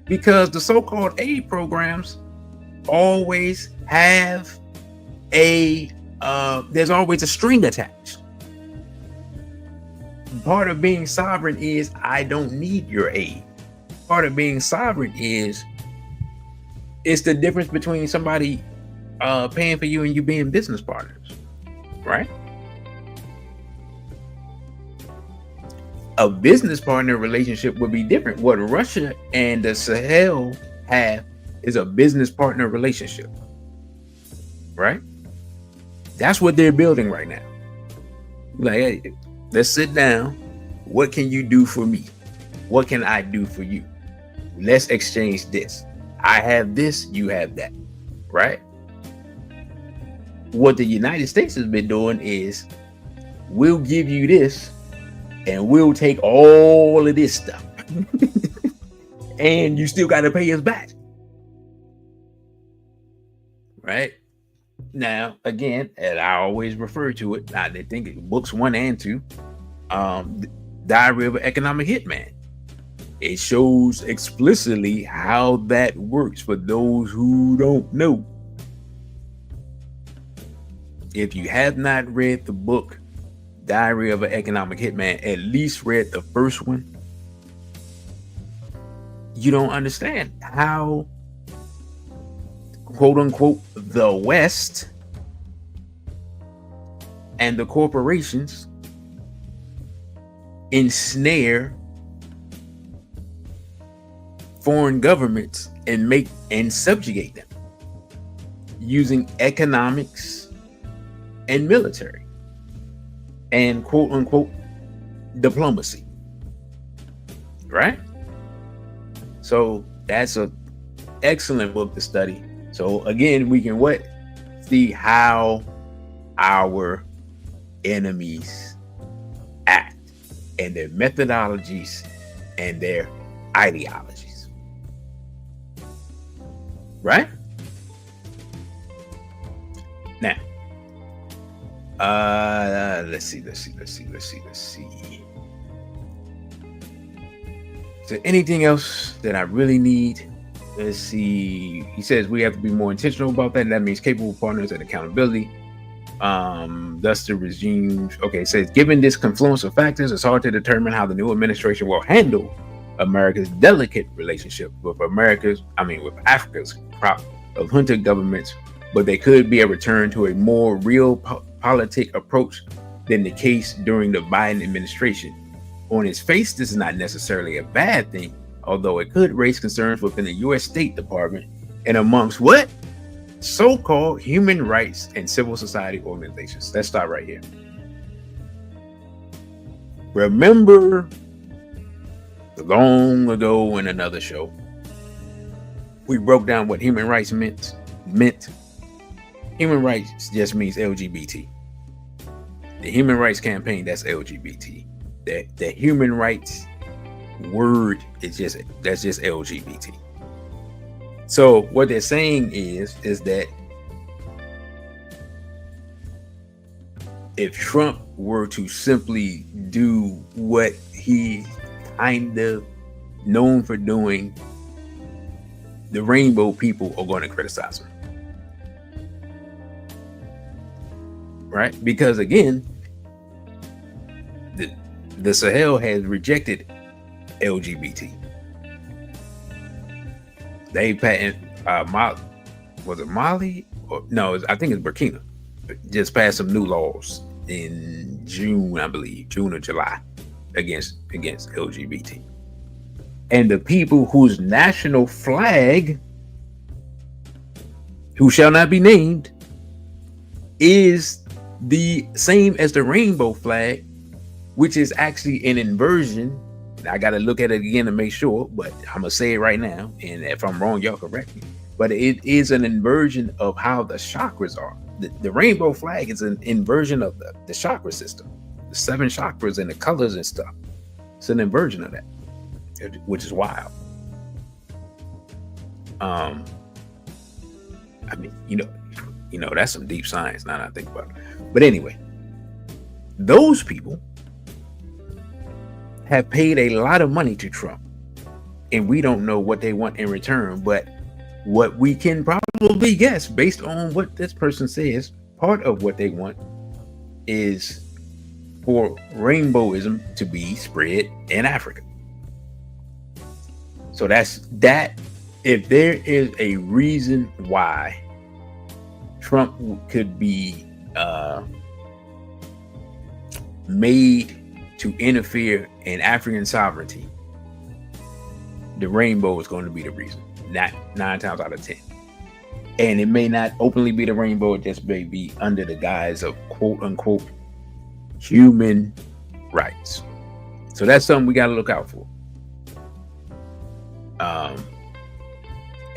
because the so-called aid programs always have there's always a string attached. Part of being sovereign is I don't need your aid. part of being sovereign is it's the difference between somebody paying for you and you being business partners, right? A business partner relationship would be different. What Russia and the Sahel have is a business partner relationship, right? That's what they're building right now. Like, hey, let's sit down. What can you do for me? What can I do for you? Let's exchange this. I have this, you have that, right? What the United States has been doing is we'll give you this and we'll take all of this stuff and you still got to pay us back, right? Now, again, and I always refer to it, I think books 1 and 2, Diary of an Economic Hitman. It shows explicitly how that works for those who don't know. If you have not read the book Diary of an Economic Hitman, at least read the first one, you don't understand how, quote unquote, the West and the corporations ensnare foreign governments and make and subjugate them using economics and military and quote unquote diplomacy, right? So that's an excellent book to study. So again, we can see how our enemies act and their methodologies and their ideologies, right? Now, let's see. Is there anything else that I really need? Let's see. He says we have to be more intentional about that. And that means capable partners and accountability. Thus the regimes. Okay, it says given this confluence of factors, it's hard to determine how the new administration will handle America's delicate relationship with Africa's crop of hunter governments, but they could be a return to a more real politic approach than the case during the Biden administration. On its face, this is not necessarily a bad thing, although it could raise concerns within the U.S. State Department and amongst what? So-called human rights and civil society organizations. Let's start right here. Remember long ago in another show, we broke down what human rights meant. Human rights just means LGBT. The Human Rights Campaign, that's LGBT. The human rights word is just LGBT. So what they're saying is that if Trump were to simply do what he kind of known for doing, the rainbow people are going to criticize him, right? Because again, the Sahel has rejected LGBT. They patent was it Mali? Or no, I think it's Burkina. Just passed some new laws in June, I believe, June or July, against LGBT. And the people whose national flag, who shall not be named, is the same as the rainbow flag, which is actually an inversion. I got to look at it again to make sure, but I'm going to say it right now. And if I'm wrong, y'all correct me. But it is an inversion of how the chakras are. The rainbow flag is an inversion of the chakra system, the 7 chakras and the colors and stuff. It's an inversion of that, which is wild. I mean, you know, that's some deep science now that I think about it. But anyway, those people have paid a lot of money to Trump, and we don't know what they want in return. But what we can probably guess, based on what this person says, part of what they want is for rainbowism to be spread in Africa. So that's that. If there is a reason why Trump could be made to interfere in African sovereignty, the rainbow is going to be the reason. Not 9 times out of 10. And it may not openly be the rainbow, it just may be under the guise of quote unquote human rights. So that's something we got to look out for.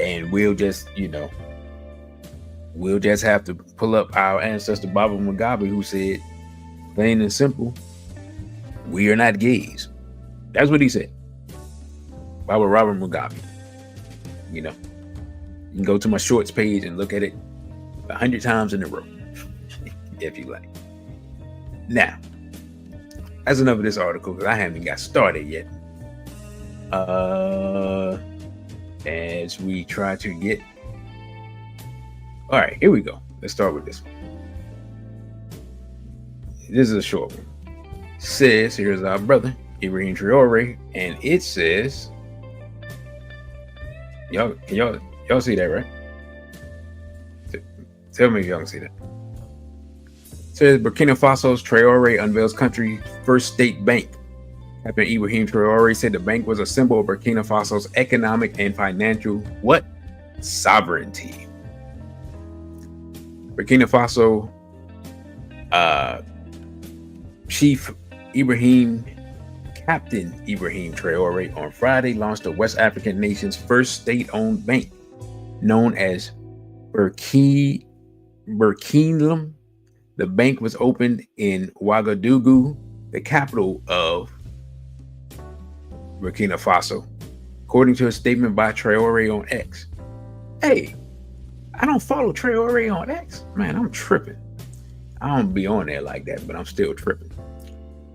And we'll just have to pull up our ancestor Baba Mugabe, who said, plain and simple, we are not gays. That's what he said. Baba Robert Mugabe. You can go to my shorts page and look at it 100 times in a row, if you like. Now, that's enough of this article because I haven't got started yet. As we try to get. All right, here we go. Let's start with this one. This is a short one. Says, here's our brother, Ibrahim Traore, and it says, y'all see that, right? Tell me if y'all can see that. It says Burkina Faso's Traore unveils country's first state bank. Captain Ibrahim Traore said the bank was a symbol of Burkina Faso's economic and financial sovereignty. Burkina Faso Captain Ibrahim Traore on Friday launched the West African nation's first state-owned bank, known as Burkinlam. The bank was opened in Ouagadougou, the capital of Burkina Faso, according to a statement by Traore on X. Hey, I don't follow Traore on X. Man, I'm tripping. I don't be on there like that, but I'm still tripping.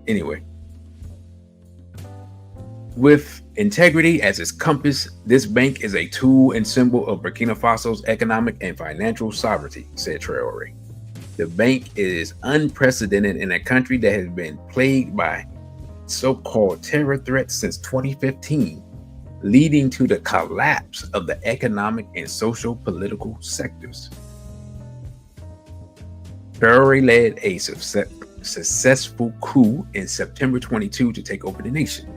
Anyway, with integrity as its compass, this bank is a tool and symbol of Burkina Faso's economic and financial sovereignty, said Traore. The bank is unprecedented in a country that has been plagued by so-called terror threats since 2015, leading to the collapse of the economic and social political sectors. Traore led a successful coup in September 22 to take over the nation.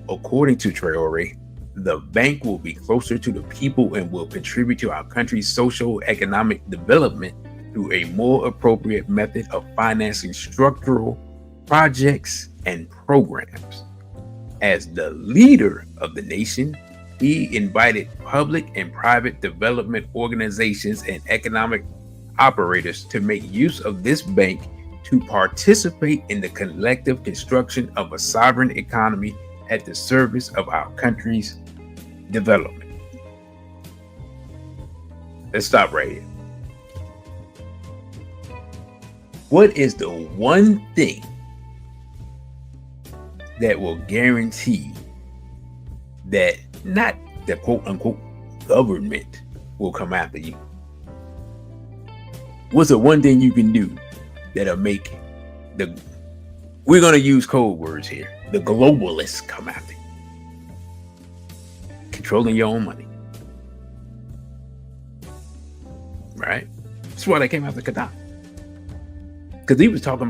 According to Traore, the bank will be closer to the people and will contribute to our country's social economic development through a more appropriate method of financing structural projects and programs. As the leader of the nation, he invited public and private development organizations and economic operators to make use of this bank to participate in the collective construction of a sovereign economy at the service of our country's development. Let's stop right here. What is the one thing that will guarantee that not the quote unquote government will come after you? What's the one thing you can do that'll make we're going to use code words here, the globalists come after you? Controlling your own money. Right? That's why they came after Gaddafi. Because he was talking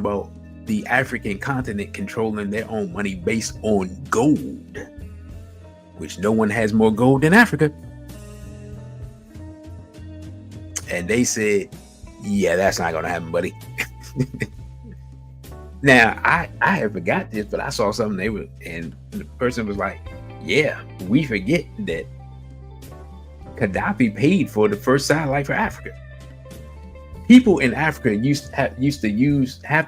about the African continent controlling their own money based on gold, which no one has more gold than Africa. And they said, yeah, that's not going to happen, buddy. Now, I had forgot this, but I saw something and the person was like, yeah, we forget that Gaddafi paid for the first satellite for Africa. People in Africa used to have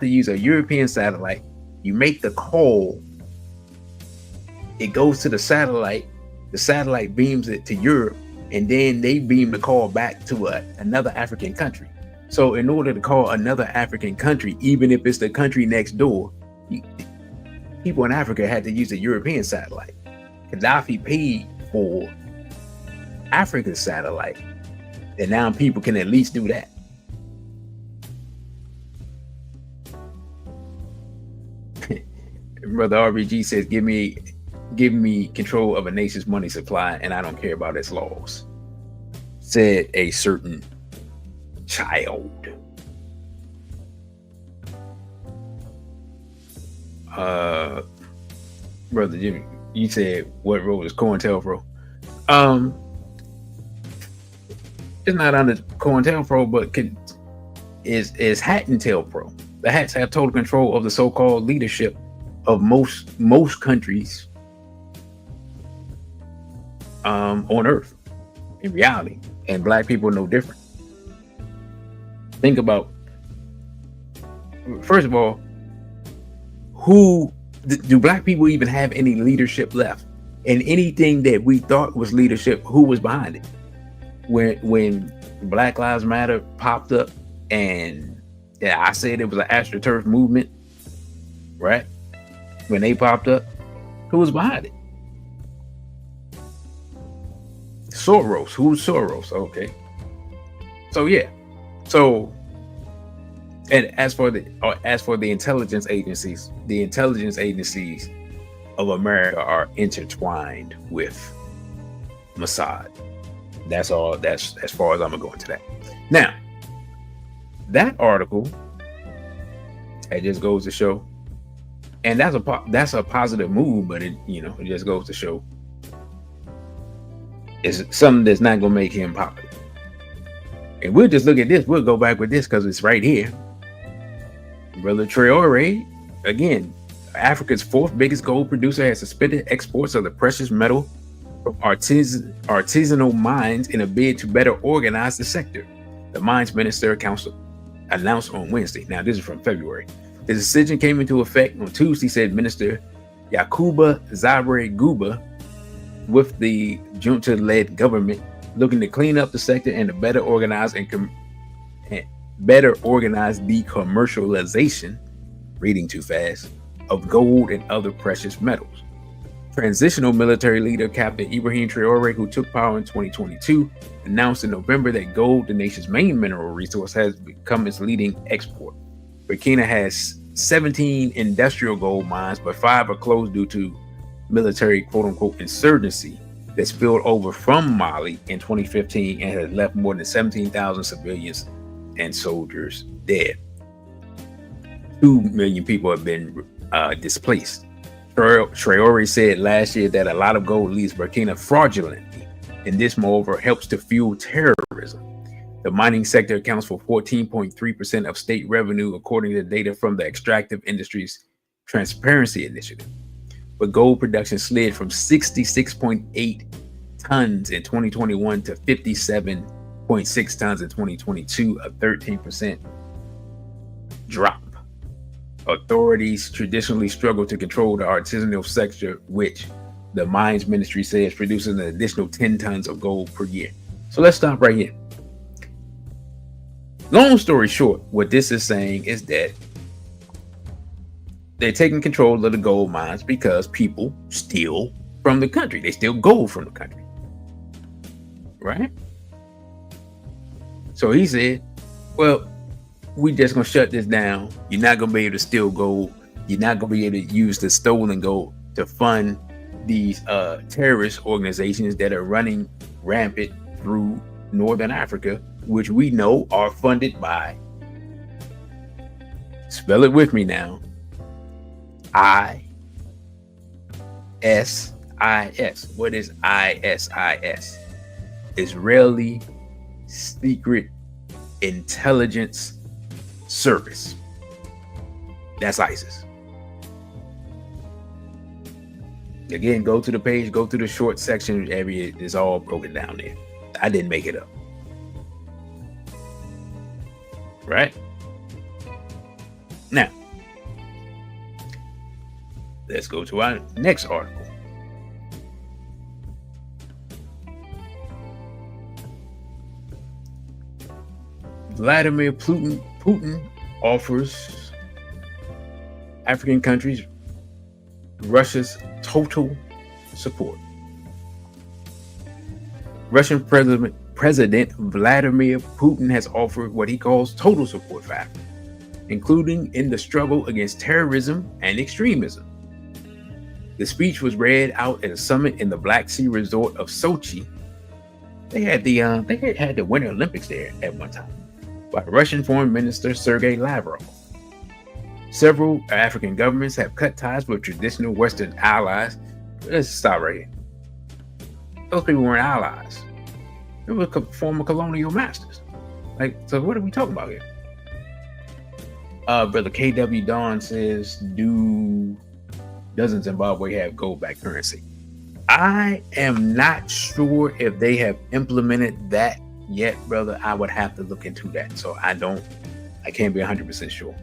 to use a European satellite. You make the call, it goes to the satellite beams it to Europe, and then they beam the call back to another African country. So in order to call another African country, even if it's the country next door, people in Africa had to use a European satellite. Gaddafi paid for Africa's satellite, and now people can at least do that. Brother RBG says, give me give me control of a nation's money supply, and I don't care about its laws," said a certain child. Brother Jimmy, you said what role is COINTELPRO? It's not under COINTELPRO, but is Hat Intel Pro. The Hats have total control of the so-called leadership of most countries on Earth in reality, and black people are no different. Think about, first of all, who do black people even have any leadership left? And anything that we thought was leadership, who was behind it? When Black Lives Matter popped up, and yeah, I said it was an AstroTurf movement, right? When they popped up, who was behind it? Soros. Who's Soros? Okay. So yeah. So, and as for the intelligence agencies of America are intertwined with Mossad. That's all. That's as far as I'm gonna go into that. Now, that article, it just goes to show, and that's a positive move, but it just goes to show it's something that's not gonna make him popular. And we'll just look at this. We'll go back with this because it's right here. Brother Traore, again, Africa's fourth biggest gold producer, has suspended exports of the precious metal from artisanal mines in a bid to better organize the sector, the Mines Minister Council announced on Wednesday. Now, this is from February. The decision came into effect on Tuesday, said Minister Yakuba Zabre Guba, with the junta-led government looking to clean up the sector and to better organize the commercialization, reading too fast, of gold and other precious metals. Transitional military leader Captain Ibrahim Traore, who took power in 2022, announced in November that gold, the nation's main mineral resource, has become its leading export. Burkina has 17 industrial gold mines, but 5 are closed due to military quote-unquote insurgency that spilled over from Mali in 2015 and has left more than 17,000 civilians and soldiers dead. 2 million people have been displaced. Traore said last year that a lot of gold leaves Burkina fraudulently, and this, moreover, helps to fuel terrorism. The mining sector accounts for 14.3% of state revenue, according to data from the Extractive Industries Transparency Initiative. But gold production slid from 66.8 tons in 2021 to 57.6 tons in 2022, a 13% drop. Authorities traditionally struggle to control the artisanal sector, which the Mines Ministry says produces an additional 10 tons of gold per year. So let's stop right here. Long story short, what this is saying is that they're taking control of the gold mines because people steal from the country. They steal gold from the country. Right? So he said, well, we just gonna shut this down. You're not gonna be able to steal gold. You're not gonna be able to use the stolen gold to fund these terrorist organizations that are running rampant through Northern Africa, which we know are funded by, spell it with me now, ISIS. What is ISIS? Israeli Secret Intelligence Service. That's ISIS. Again, go to the page, go to the short section area. It's all broken down there. I didn't make it up. Right? Now, let's go to our next article. Vladimir Putin offers African countries Russia's total support. Russian President Vladimir Putin has offered what he calls total support for Africa, including in the struggle against terrorism and extremism. The speech was read out at a summit in the Black Sea resort of Sochi. They had the Winter Olympics there at one time by Russian Foreign Minister Sergei Lavrov. Several African governments have cut ties with traditional Western allies. Let's stop right here. Those people weren't allies. They were former colonial masters. Like, so what are we talking about here? Brother KW Dawn says, doesn't Zimbabwe have gold-backed currency? I am not sure if they have implemented that yet, brother. I would have to look into that. So I can't be 100% sure.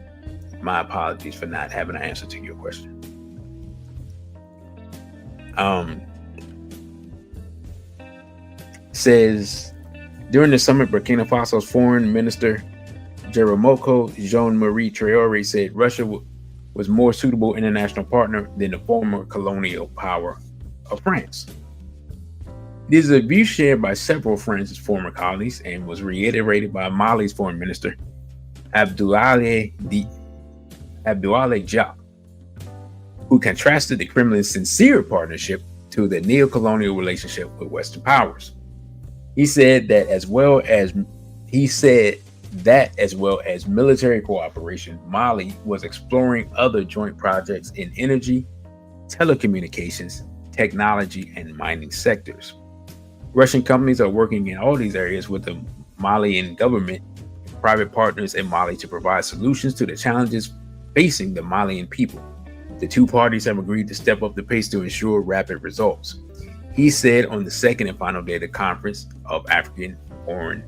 My apologies for not having an answer to your question. Says, during the summit, Burkina Faso's foreign minister, Jeromoko Jean-Marie Traoré, said Russia was more suitable international partner than the former colonial power of France. This is a view shared by several France's former colonies and was reiterated by Mali's foreign minister, Abdoulaye Diop, who contrasted the Kremlin's sincere partnership to the neo-colonial relationship with Western powers. He said that as well as military cooperation, Mali was exploring other joint projects in energy, telecommunications, technology, and mining sectors. Russian companies are working in all these areas with the Malian government and private partners in Mali to provide solutions to the challenges facing the Malian people. The two parties have agreed to step up the pace to ensure rapid results. He said on the second and final day of the conference of African foreign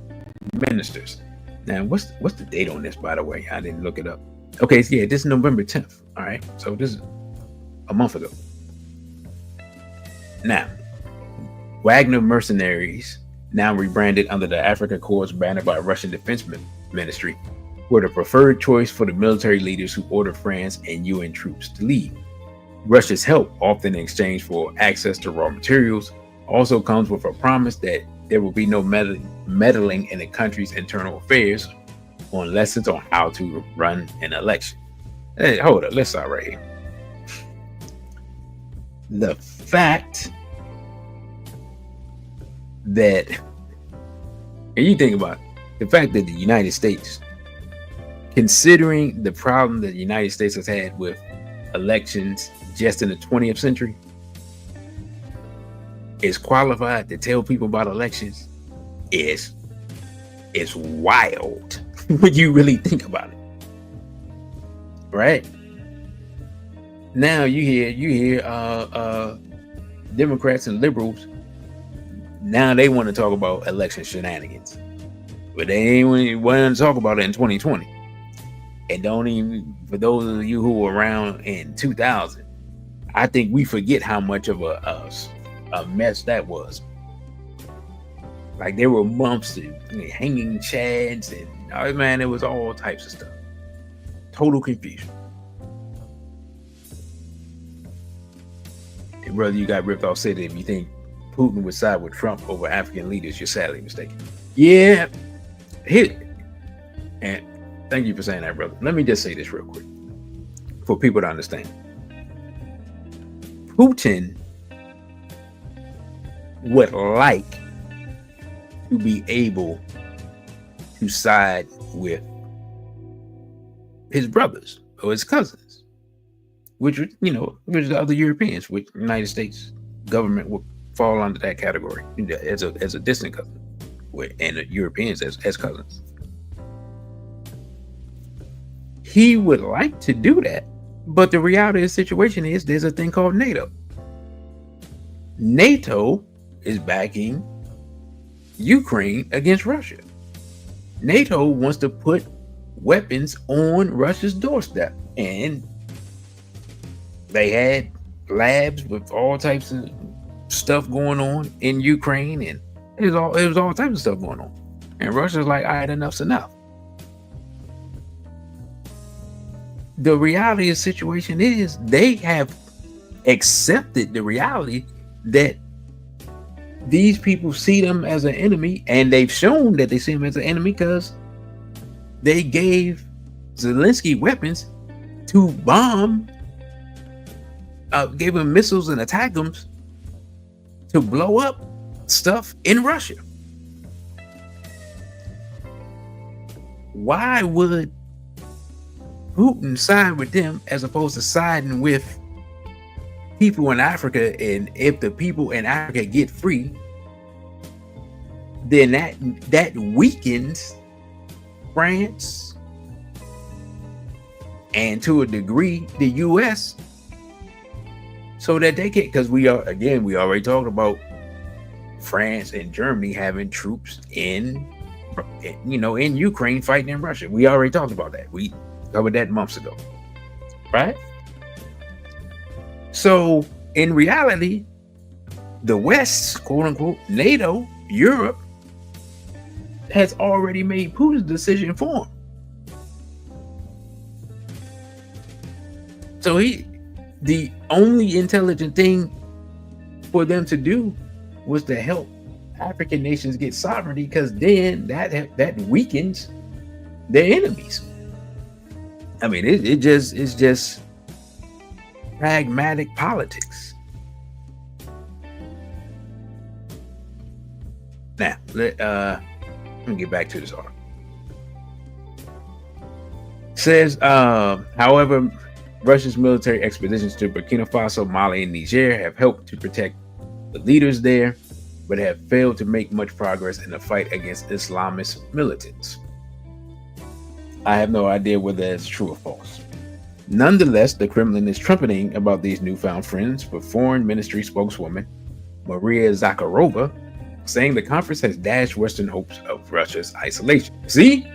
ministers. Now, what's the date on this, by the way? I didn't look it up. Okay, so yeah, this is November 10th. All right, so this is a month ago. Now, Wagner mercenaries, now rebranded under the Afrika Corps banner by Russian Defense Ministry, were the preferred choice for the military leaders who ordered France and UN troops to leave. Russia's help, often in exchange for access to raw materials, also comes with a promise that there will be no meddling in the country's internal affairs on lessons on how to run an election. Hey, hold up, let's start right here. The fact that, and you think about it, the fact that the United States, considering the problem that the United States has had with elections just in the 20th century, is qualified to tell people about elections is wild when you really think about it. Right? Now you hear Democrats and liberals, now they want to talk about election shenanigans, but they ain't want to talk about it in 2020. And don't even, for those of you who were around in 2000, I think we forget how much of a mess that was. Like, there were months of hanging chads and, oh man, it was all types of stuff. Total confusion. And brother, you got ripped off, said that if you think Putin would side with Trump over African leaders, you're sadly mistaken. Yeah. And thank you for saying that, brother. Let me just say this real quick for people to understand. Putin would like to be able to side with his brothers or his cousins, which the other Europeans, which the United States government would fall under that category as a distant cousin, and the Europeans as cousins. He would like to do that, but the reality of the situation is there's a thing called NATO. NATO is backing Ukraine against Russia. NATO wants to put weapons on Russia's doorstep, and they had labs with all types of stuff going on in Ukraine, and it was all types of stuff going on. And Russia's like, all right, enough's enough. The reality of the situation is they have accepted the reality that these people see them as an enemy, and they've shown that they see them as an enemy because they gave Zelensky weapons to bomb gave them missiles and attack them to blow up stuff in Russia. Why would Putin side with them as opposed to siding with people in Africa? And if the people in Africa get free, then that weakens France and to a degree the US, so that they can, because we already talked about France and Germany having troops in Ukraine fighting in Russia. We already talked about that. We covered that months ago, right? So in reality, the West, quote unquote, NATO, Europe, has already made Putin's decision for him. So the only intelligent thing for them to do was to help African nations get sovereignty, because then that weakens their enemies. I mean, it's just pragmatic politics. Now, let me get back to this article. It says, however, Russia's military expeditions to Burkina Faso, Mali, and Niger have helped to protect the leaders there, but have failed to make much progress in the fight against Islamist militants. I have no idea whether that's true or false. Nonetheless, the Kremlin is trumpeting about these newfound friends, with Foreign Ministry spokeswoman Maria Zakharova saying the conference has dashed Western hopes of Russia's isolation. See?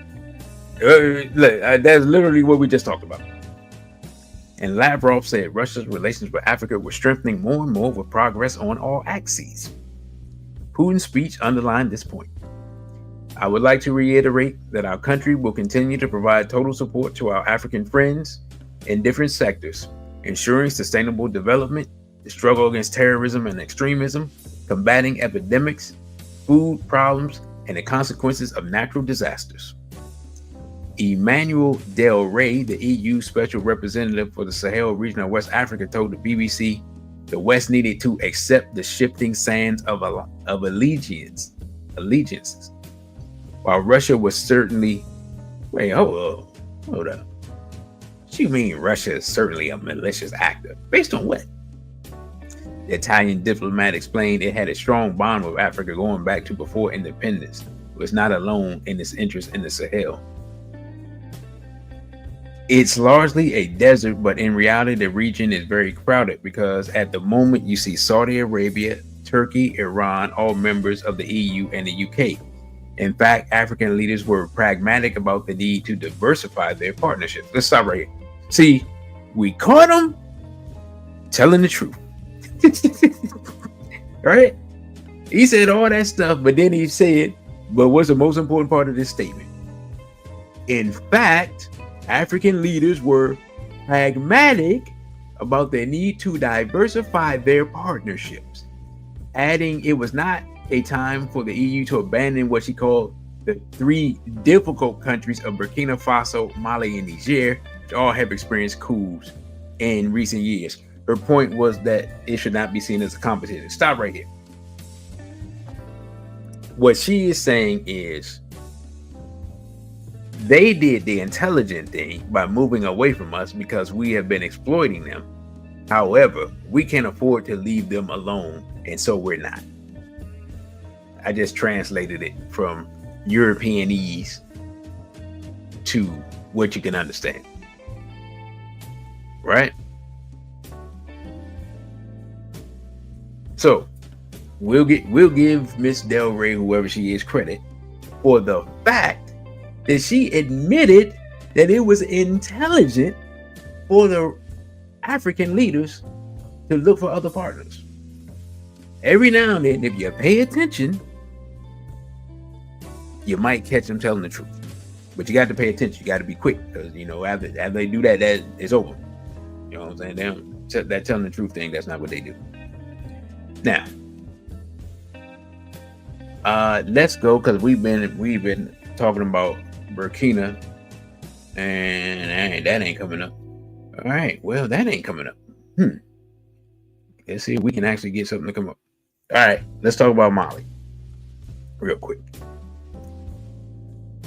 That's literally what we just talked about. And Lavrov said Russia's relations with Africa were strengthening more and more with progress on all axes. Putin's speech underlined this point. I would like to reiterate that our country will continue to provide total support to our African friends in different sectors, ensuring sustainable development, the struggle against terrorism and extremism, combating epidemics, food problems, and the consequences of natural disasters. Emmanuel Del Rey, the EU Special Representative for the Sahel region of West Africa, told the BBC the West needed to accept the shifting sands of allegiances, while Russia was certainly... Wait, hold up. What you mean Russia is certainly a malicious actor? Based on what? The Italian diplomat explained it had a strong bond with Africa going back to before independence. It was not alone in its interest in the Sahel. It's largely a desert, but in reality, the region is very crowded because at the moment you see Saudi Arabia, Turkey, Iran, all members of the EU and the UK. In fact, African leaders were pragmatic about the need to diversify their partnerships. Let's stop right here. See, we caught them telling the truth. Right? He said all that stuff, but then he said, but what's the most important part of this statement? In fact, African leaders were pragmatic about their need to diversify their partnerships, adding it was not a time for the EU to abandon what she called the three difficult countries of Burkina Faso, Mali, and Niger, which all have experienced coups in recent years. Her point was that it should not be seen as a competition. Stop right here. What she is saying is they did the intelligent thing by moving away from us because we have been exploiting them. However, we can't afford to leave them alone, and so we're not. I just translated it from Europeanese to what you can understand. Right? So we'll give Miss Del Rey, whoever she is, credit for the fact that she admitted that it was intelligent for the African leaders to look for other partners. Every now and then, if you pay attention, you might catch them telling the truth. But you got to pay attention. You got to be quick, because after they do that, it's over. You know what I'm saying? That telling the truth thing, that's not what they do. Now, let's go, because we've been talking about Burkina, and that ain't coming up. All right, well, that ain't coming up. Let's see if we can actually get something to come up. All right, let's talk about Mali real quick.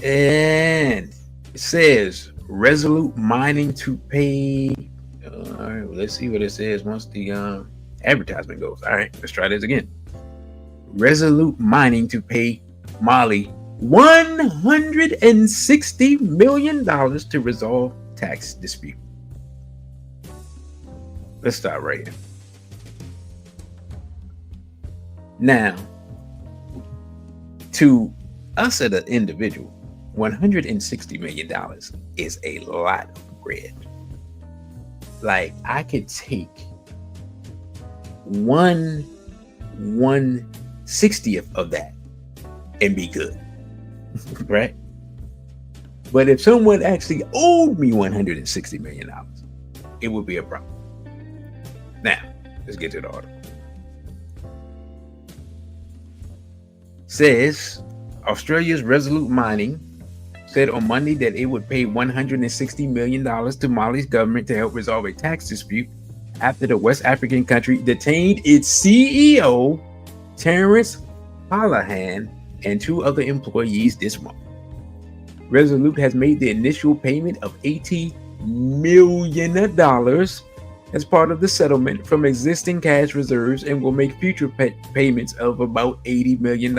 And it says Resolute Mining to pay. All right, well, let's see what it says once the advertisement goes. All right, let's try this again. Resolute Mining to pay Mali $160 million to resolve tax dispute. Let's start right here. Now, to us as an individual, $160 million is a lot of bread. Like, I could take 1/160th of that and be good. Right? But if someone actually owed me $160 million, it would be a problem. Now, let's get to the article. Says Australia's Resolute Mining said on Monday that it would pay $160 million to Mali's government to help resolve a tax dispute after the West African country detained its CEO, Terence Holohan, and 2 other employees this month. Resolute has made the initial payment of $80 million as part of the settlement from existing cash reserves and will make future payments of about $80 million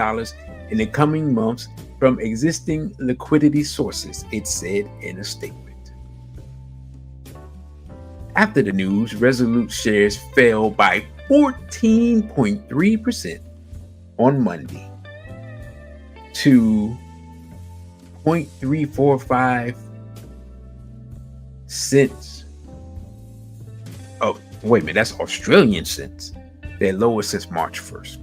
in the coming months from existing liquidity sources, it said in a statement. After the news, Resolute shares fell by 14.3% on Monday to 0.345 cents. Oh, wait a minute, that's Australian cents. Their lowest since March 1st.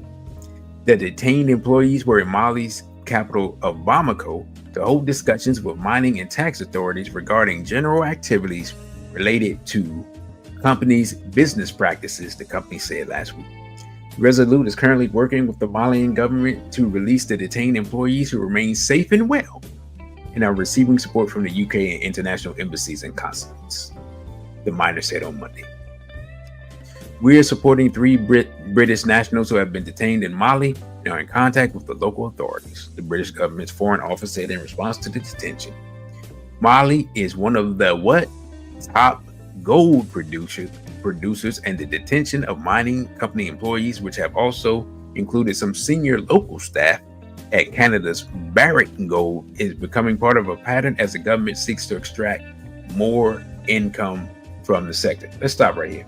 The detained employees were in Mali's capital of Bamako to hold discussions with mining and tax authorities regarding general activities related to company's business practices, the company said last week. Resolute is currently working with the Malian government to release the detained employees who remain safe and well and are receiving support from the UK and international embassies and consulates, the miner said on Monday. We are supporting 3 British nationals who have been detained in Mali and are in contact with the local authorities, the British government's foreign office said in response to the detention. Mali is one of the top gold producers, and the detention of mining company employees, which have also included some senior local staff at Canada's Barrick Gold, is becoming part of a pattern as the government seeks to extract more income from the sector. Let's stop right here.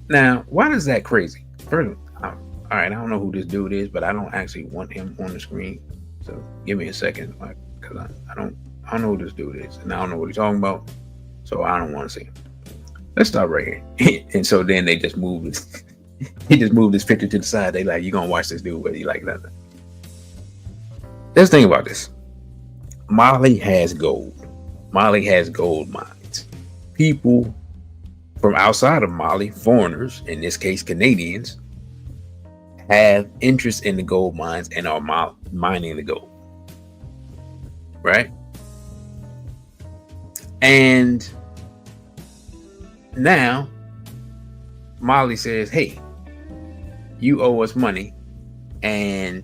Now, why is that crazy? First, all right, I don't know who this dude is, but I don't actually want him on the screen. So give me a second, because I don't know who this dude is, and I don't know what he's talking about. So I don't want to see him. Let's stop right here. And so then they just moved this. He just moved his picture to the side. They like, you gonna watch this dude, whether you like that. Let's think about this. Mali has gold. Mali has gold mines. People from outside of Mali, foreigners, in this case Canadians, have interest in the gold mines and are mining the gold. Right? And now Mali says, hey, you owe us money and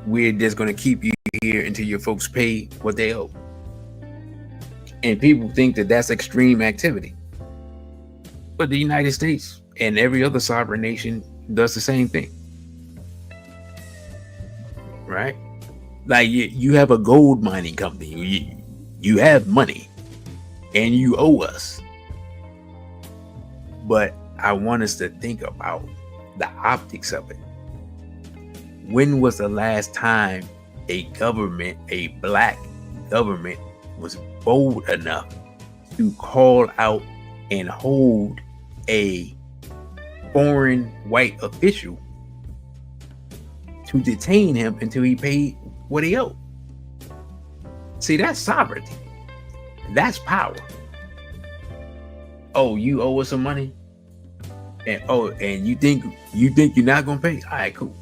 we're just going to keep you here until your folks pay what they owe. And people think that that's extreme activity. But the United States and every other sovereign nation does the same thing. Right? Like you have a gold mining company. You have money and you owe us. But I want us to think about the optics of it. When was the last time a black government, was bold enough to call out and hold a foreign white official to detain him until he paid what he owed? See, that's sovereignty. That's power. Oh, you owe us some money? And you think you're not gonna pay? All right, cool.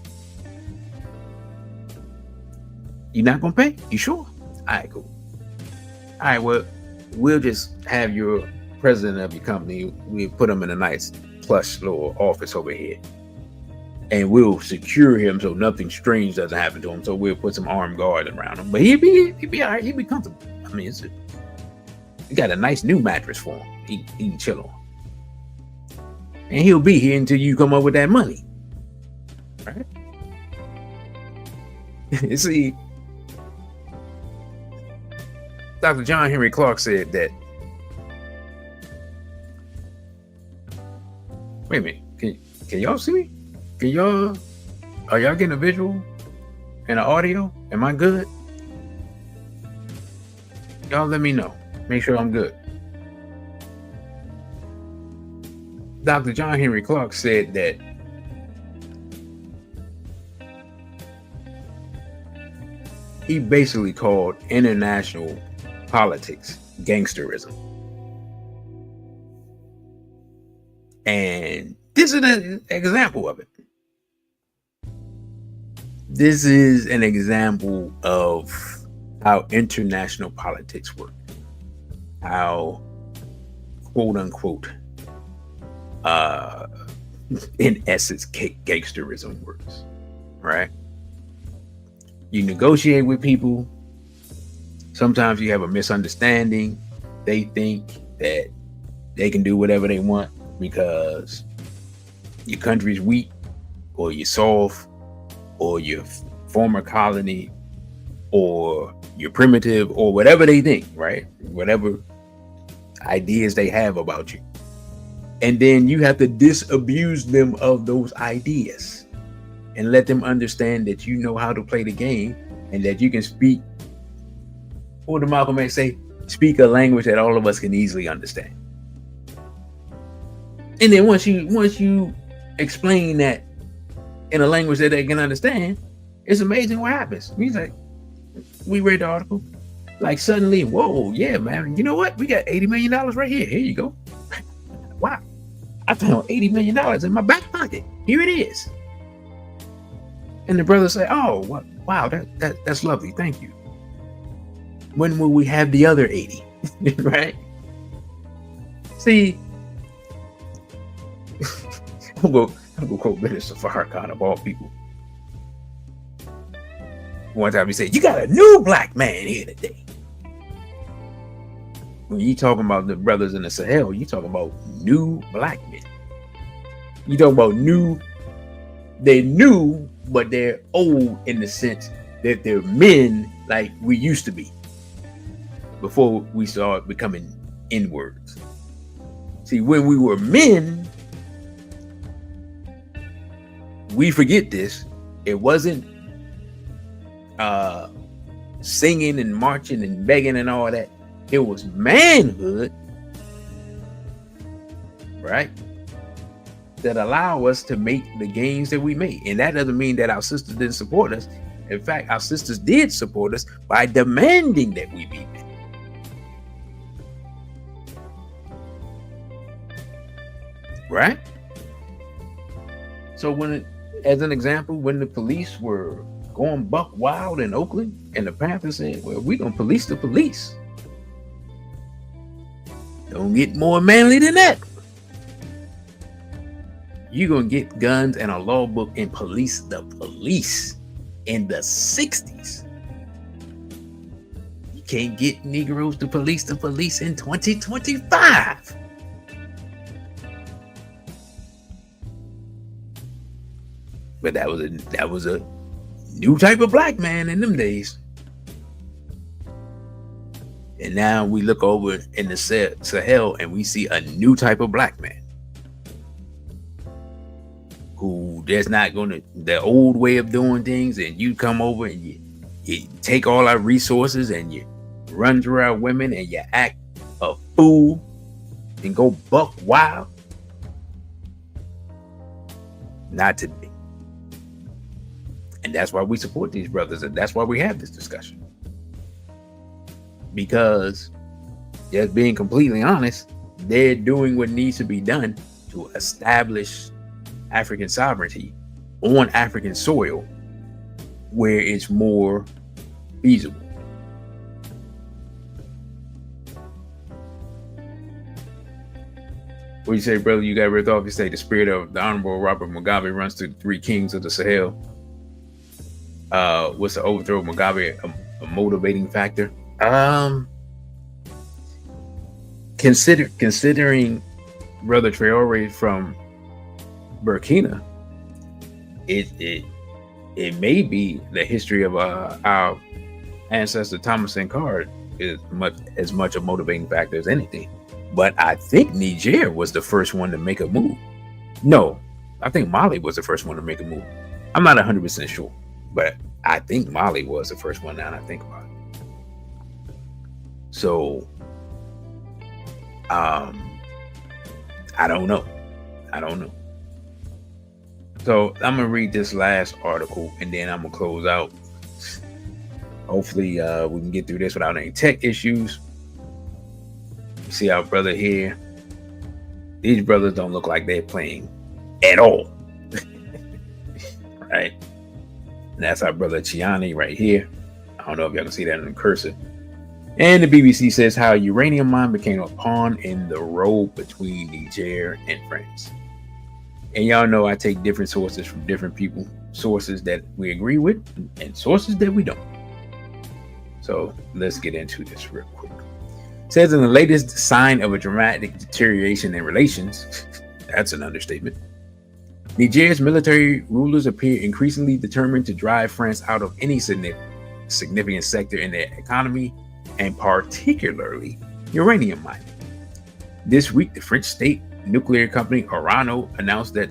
You're not gonna pay? You sure? All right, cool. All right, well, we'll just have your president of your company, we put him in a nice plush little office over here, and we'll secure him so nothing strange doesn't happen to him. So we'll put some armed guards around him, but he'd be all right. He'd be comfortable. I mean, we got a nice new mattress for him. He can chill on, and he'll be here until you come up with that money, right? You see, Dr. John Henry Clark said that. Wait a minute, can y'all see me? Are y'all getting a visual and an audio? Am I good? Y'all let me know. Make sure I'm good. Dr. John Henry Clark said that he basically called international politics gangsterism. And this is an example of it. This is an example of how international politics work. How, quote unquote, in essence, gangsterism works, right? You negotiate with people. Sometimes you have a misunderstanding. They think that they can do whatever they want because your country's weak, or you're soft, or your former colony, or you're primitive, or whatever they think, right? Whatever ideas they have about you. And then you have to disabuse them of those ideas and let them understand that you know how to play the game and that you can speak, what did Malcolm X say? Speak a language that all of us can easily understand. And then once you explain that in a language that they can understand, it's amazing what happens. He's like, we read the article, like suddenly, whoa, yeah, man, you know what? We got $80 million right here. Here you go. Wow. I found $80 million in my back pocket. Here it is. And the brother say, oh, wow, that's lovely. Thank you. When will we have the other 80? Right? See, I'm going to quote Minister Farrakhan of all people. One time he said, you got a new black man here today. When you talking about the brothers in the Sahel, you talking about new black men. You talking about new, they're new, but they're old in the sense that they're men like we used to be before we started becoming N-words. See, when we were men, we forget this. It wasn't singing and marching and begging and all that. It was manhood, right, that allow us to make the gains that we made. And that doesn't mean that our sisters didn't support us. In fact, our sisters did support us by demanding that we be men. Right? So as an example, when the police were going buck wild in Oakland, and the Panthers said, well, we're going to police the police. Don't get more manly than that. You're going to get guns and a law book and police the police in the 60s. You can't get Negroes to police the police in 2025. But that was a new type of black man in them days. And now we look over in the Sahel and we see a new type of black man who there's not going to, the old way of doing things, and you come over and you take all our resources and you run through our women and you act a fool and go buck wild. Not today. And that's why we support these brothers, and that's why we have this discussion. Because, just being completely honest, they're doing what needs to be done to establish African sovereignty on African soil where it's more feasible. What you say, brother? You got ripped off. You say the spirit of the Honorable Robert Mugabe runs through the three kings of the Sahel. Was the overthrow of Mugabe a motivating factor? Considering Brother Traore from Burkina, it may be the history of our ancestor Thomas Sankara is as much a motivating factor as anything. But I think Niger was the first one to make a move. No, I think Mali was the first one to make a move. I'm not 100% sure, but I think Mali was the first one now that I think about it. So, I don't know. So I'm gonna read this last article and then I'm gonna close out. Hopefully, we can get through this without any tech issues. You see our brother here. These brothers don't look like they're playing at all. Right? And that's our brother Chiani right here. I don't know if y'all can see that in the cursor. And the BBC says how uranium mine became a pawn in the road between Niger and France. And y'all know I take different sources from different people. Sources that we agree with and sources that we don't. So let's get into this real quick. It says in the latest sign of a dramatic deterioration in relations, that's an understatement, Niger's military rulers appear increasingly determined to drive France out of any significant sector in their economy, and particularly uranium mining. This week, the French state nuclear company Orano announced that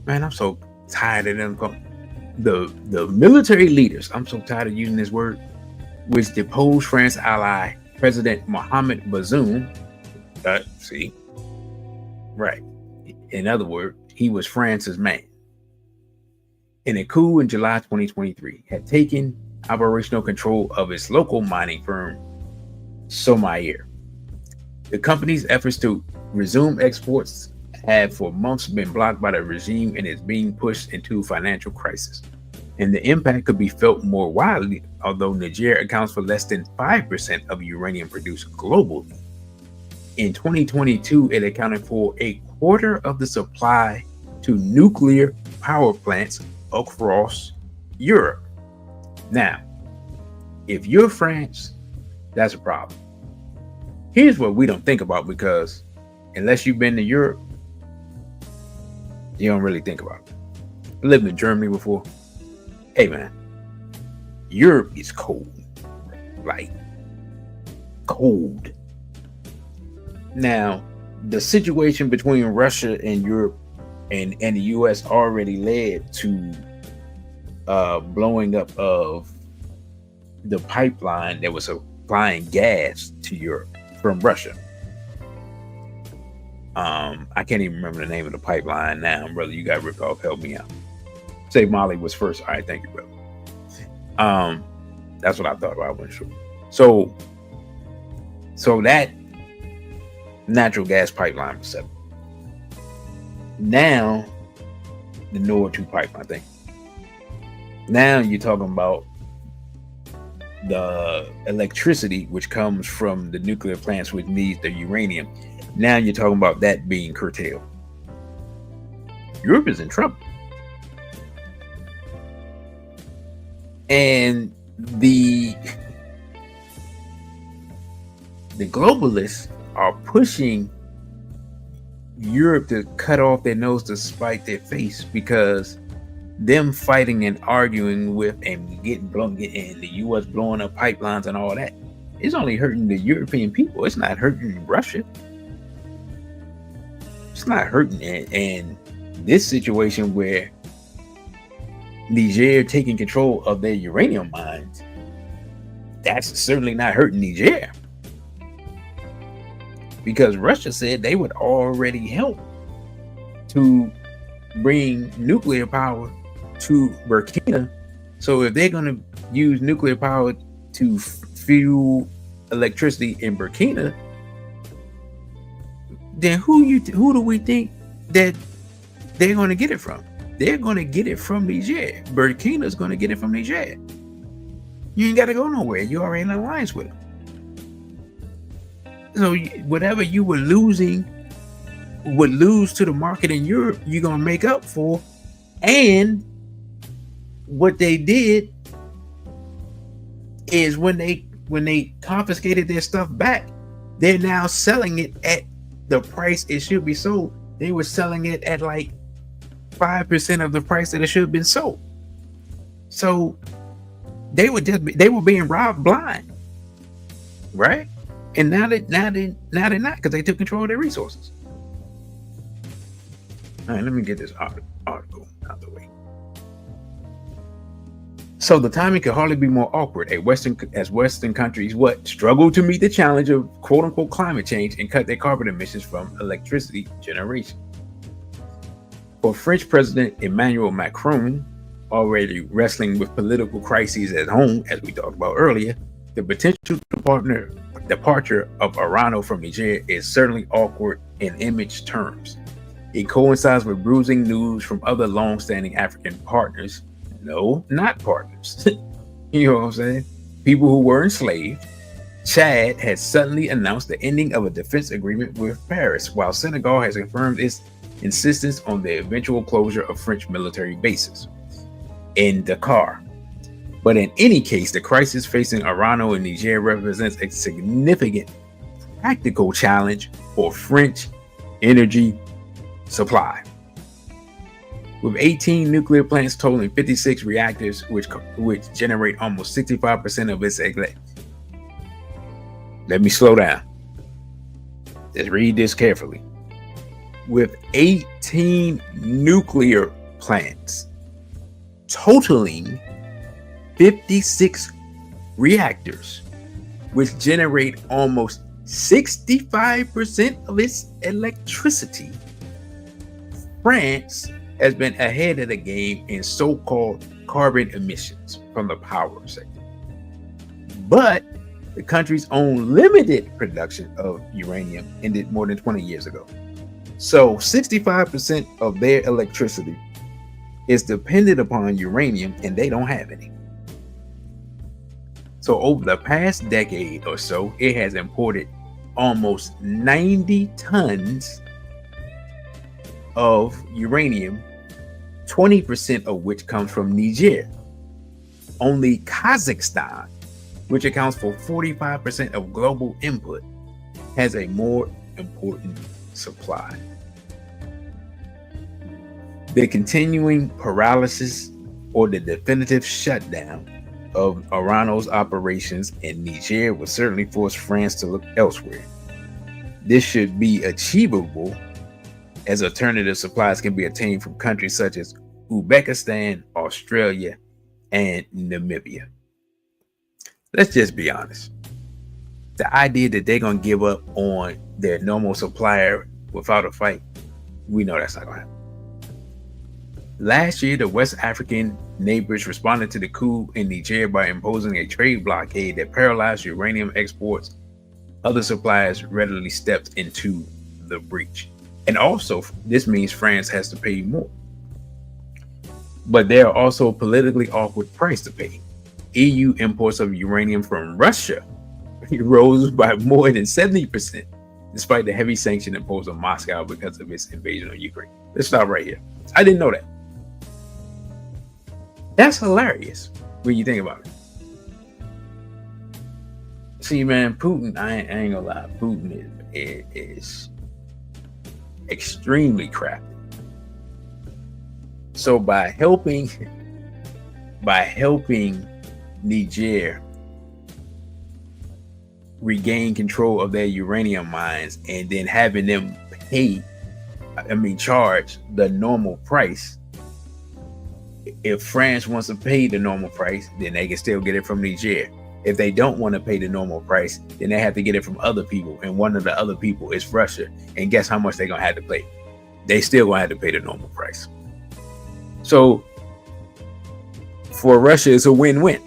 I'm so tired of them. The military leaders, I'm so tired of using this word, which deposed France ally President Mohamed Bazoum. Right. In other words, he was France's man. In a coup in July 2023, had taken operational control of its local mining firm, Somaïr. The company's efforts to resume exports have for months been blocked by the regime and is being pushed into financial crisis. And the impact could be felt more widely, although Niger accounts for less than 5% of uranium produced globally. In 2022, it accounted for a quarter of the supply to nuclear power plants across Europe. Now, if you're France, that's a problem. Here's what we don't think about, because unless you've been to Europe, you don't really think about it. I lived in Germany before. Hey man, Europe is cold, like cold. Now, the situation between Russia and Europe and the US already led to blowing up of the pipeline that was supplying gas to Europe from Russia. I can't even remember the name of the pipeline now, brother. You got ripped off. Help me out. Say Mali was first. All right, thank you, brother. That's what I thought about. I wasn't sure. So that natural gas pipeline was set up. Now, the Nord 2 pipeline thing. Now you're talking about the electricity which comes from the nuclear plants, which needs the uranium. Now you're talking about that being curtailed. Europe is in trouble. And the globalists are pushing Europe to cut off their nose to spite their face, because them fighting and arguing with and getting the US blowing up pipelines and all that, it's only hurting the European people. It's not hurting Russia. It's not hurting. And this situation where Niger taking control of their uranium mines, that's certainly not hurting Niger, because Russia said they would already help to bring nuclear power to Burkina. So if they're going to use nuclear power to fuel electricity in Burkina, then who do we think that they're going to get it from? They're going to get it from Niger. Burkina's going to get it from Niger. You ain't got to go nowhere. You're already in alliance with them. So whatever you were losing would lose to the market in Europe, you're gonna make up for. And what they did is when they confiscated their stuff back, they're now selling it at the price it should be sold. They were selling it at like 5% of the price that it should have been sold. So they were being robbed blind, right? And now they're not, because they took control of their resources. All right, let me get this article out the way. So the timing could hardly be more awkward as Western countries struggle to meet the challenge of quote unquote climate change and cut their carbon emissions from electricity generation. For French President Emmanuel Macron, already wrestling with political crises at home, as we talked about earlier, the potential departure of Arano from Niger is certainly awkward in image terms. It coincides with bruising news from other long-standing African partners. No, not partners. You know what I'm saying? People who were enslaved. Chad has suddenly announced the ending of a defense agreement with Paris, while Senegal has confirmed its insistence on the eventual closure of French military bases in Dakar. But in any case, the crisis facing Arano in Niger represents a significant practical challenge for French energy supply. With 18 nuclear plants totaling 56 reactors, which generate almost 65% of its electricity. Let me slow down. Let's read this carefully. With 18 nuclear plants totaling 56 reactors, which generate almost 65% of its electricity, France has been ahead of the game in so-called carbon emissions from the power sector. But the country's own limited production of uranium ended more than 20 years ago. So 65% of their electricity is dependent upon uranium, and they don't have any. So over the past decade or so, it has imported almost 90 tons of uranium, 20% of which comes from Niger. Only Kazakhstan, which accounts for 45% of global input, has a more important supply. The continuing paralysis or the definitive shutdown of Arano's operations in Niger will certainly force France to look elsewhere. This should be achievable as alternative supplies can be obtained from countries such as Uzbekistan, Australia, and Namibia. Let's just be honest. The idea that they're going to give up on their normal supplier without a fight, we know that's not going to happen. Last year, the West African neighbors responded to the coup in Niger by imposing a trade blockade that paralyzed uranium exports. Other suppliers readily stepped into the breach. And also, this means France has to pay more. But there are also politically awkward price to pay. EU imports of uranium from Russia rose by more than 70%, despite the heavy sanction imposed on Moscow because of its invasion of Ukraine. Let's stop right here. I didn't know that. That's hilarious when you think about it. See, man, Putin, I ain't gonna lie, Putin is extremely crafty. So by helping Niger regain control of their uranium mines and then having them charge the normal price. If France wants to pay the normal price, then they can still get it from Niger. If they don't want to pay the normal price, then they have to get it from other people. And one of the other people is Russia. And guess how much they're going to have to pay? They still going to have to pay the normal price. So for Russia, it's a win-win,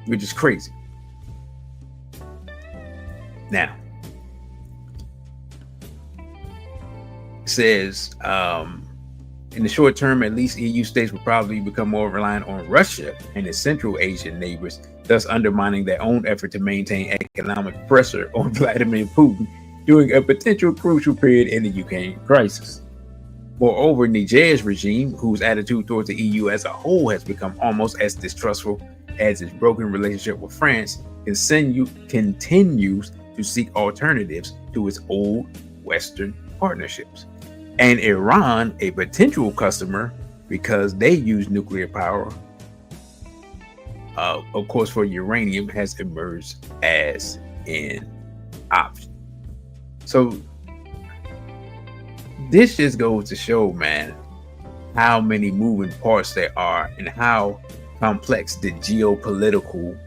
which is crazy. Now, it says, in the short term, at least EU states will probably become more reliant on Russia and its Central Asian neighbors, thus undermining their own effort to maintain economic pressure on Vladimir Putin during a potential crucial period in the Ukraine crisis. Moreover, Niger's regime, whose attitude towards the EU as a whole has become almost as distrustful as its broken relationship with France, continues to seek alternatives to its old Western partnerships. And Iran, a potential customer because they use nuclear power, of course, for uranium, has emerged as an option. So this just goes to show, man, how many moving parts there are and how complex the geopolitical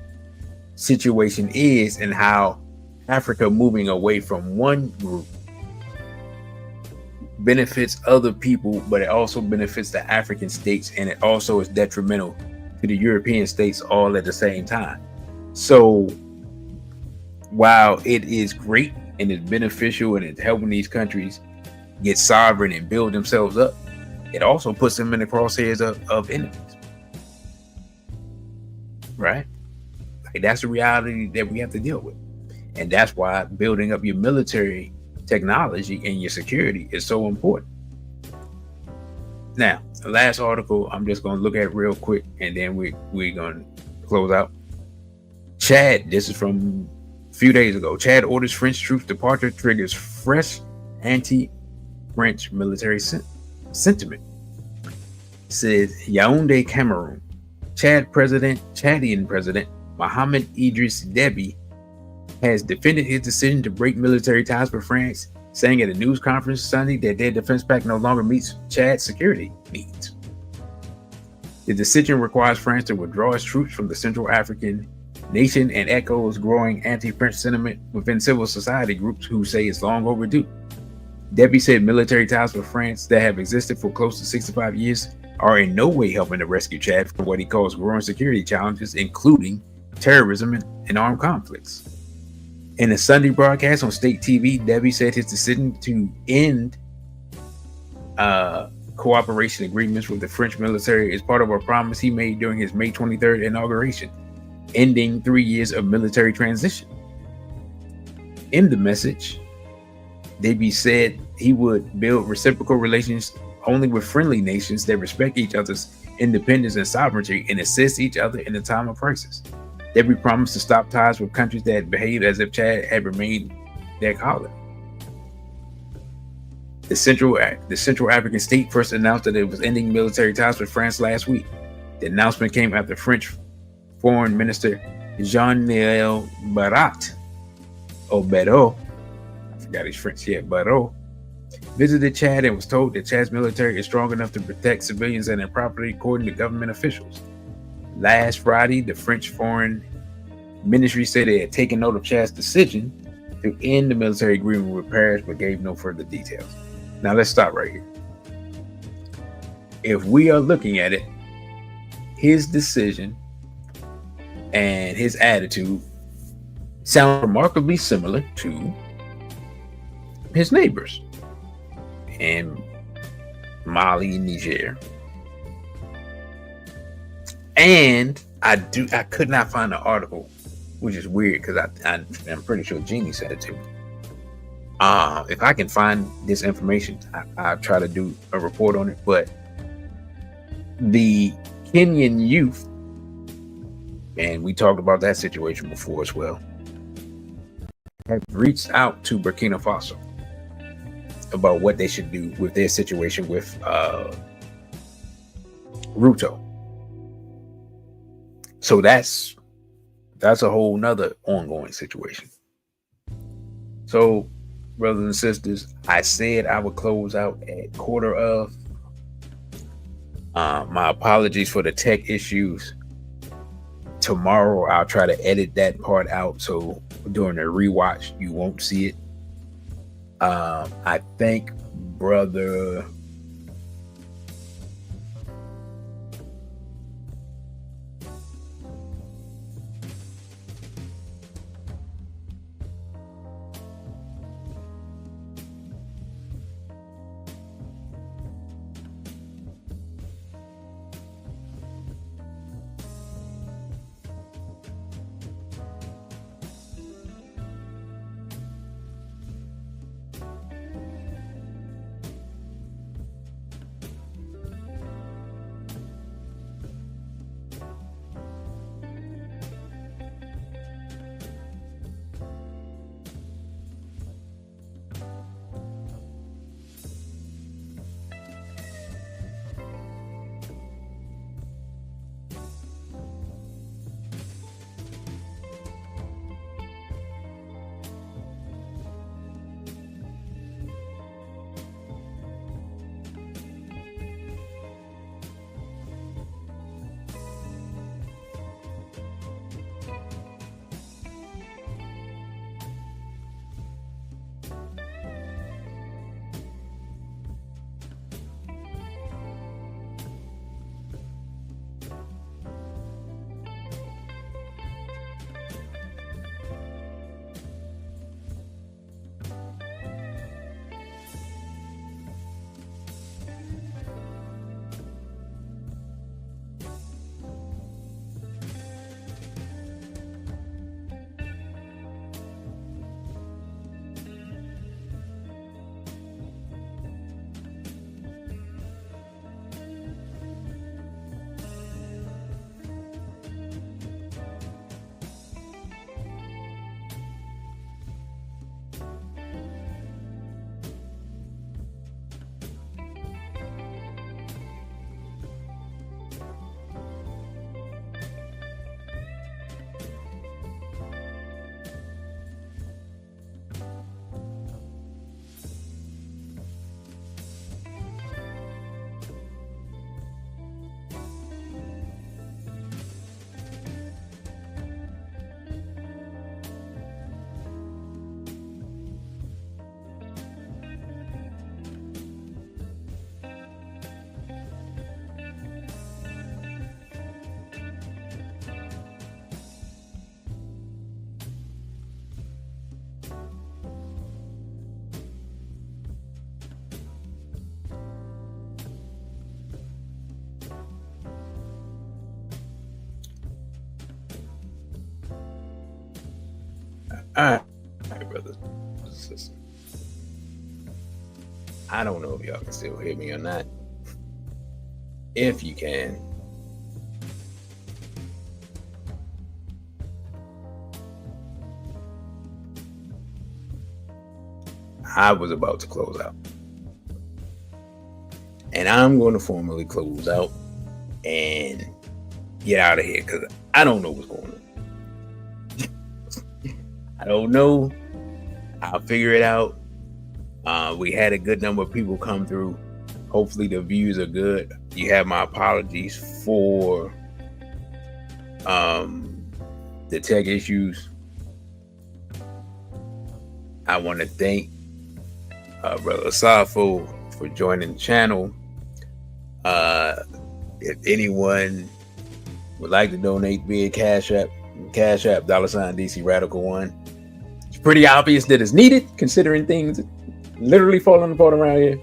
situation is, and how Africa moving away from one group benefits other people, but it also benefits the African states, and it also is detrimental to the European states all at the same time. So while it is great and it's beneficial and it's helping these countries get sovereign and build themselves up, it also puts them in the crosshairs of enemies. Right? Like, that's the reality that we have to deal with. And that's why building up your military technology and your security is so important. Now, the last article I'm just going to look at real quick, and then we're going to close out. Chad, this is from a few days ago. Chad orders French troops departure triggers fresh anti-French military sentiment. It says Yaoundé, Cameroon. Chadian President Mohamed Idriss Deby has defended his decision to break military ties with France, saying at a news conference Sunday that their defense pact no longer meets Chad's security needs. The decision requires France to withdraw its troops from the Central African nation and echoes growing anti-French sentiment within civil society groups who say it's long overdue. Deby said military ties with France that have existed for close to 65 years are in no way helping to rescue Chad from what he calls growing security challenges, including terrorism and armed conflicts. In a Sunday broadcast on state TV, Deby said his decision to end cooperation agreements with the French military is part of a promise he made during his May 23rd inauguration, ending 3 years of military transition. In the message, Deby said he would build reciprocal relations only with friendly nations that respect each other's independence and sovereignty and assist each other in a time of crisis. Deby promised to stop ties with countries that behaved as if Chad had remained their colony. The Central African state first announced that it was ending military ties with France last week. The announcement came after French Foreign Minister Jean-Noël Barrot, or Barrot, I forgot he's French, Barrot, visited Chad and was told that Chad's military is strong enough to protect civilians and their property, according to government officials. Last Friday, the French Foreign Ministry said they had taken note of Chad's decision to end the military agreement with Paris, but gave no further details. Now let's stop right here. If we are looking at it, his decision and his attitude sound remarkably similar to his neighbors in Mali and Niger. And I could not find the article, which is weird because I'm pretty sure Jeannie said it to me. If I can find this information, I'll try to do a report on it. But the Kenyan youth, and we talked about that situation before as well, have reached out to Burkina Faso about what they should do with their situation with Ruto. So that's a whole nother ongoing situation. So, brothers and sisters, I said I would close out at 1:15. My apologies for the tech issues. Tomorrow I'll try to edit that part out, so during the rewatch you won't see it. I think brother All right, brothers. I don't know if y'all can still hear me or not. If you can, I was about to close out. And I'm going to formally close out and get out of here because I don't know what's going on. I don't know. I'll figure it out. We had a good number of people come through. Hopefully the views are good. You have my apologies for the tech issues. I want to thank Brother Safo for joining the channel. If anyone would like to donate via Cash App $DC Radical 1. It's pretty obvious that it's needed considering things literally falling apart around here.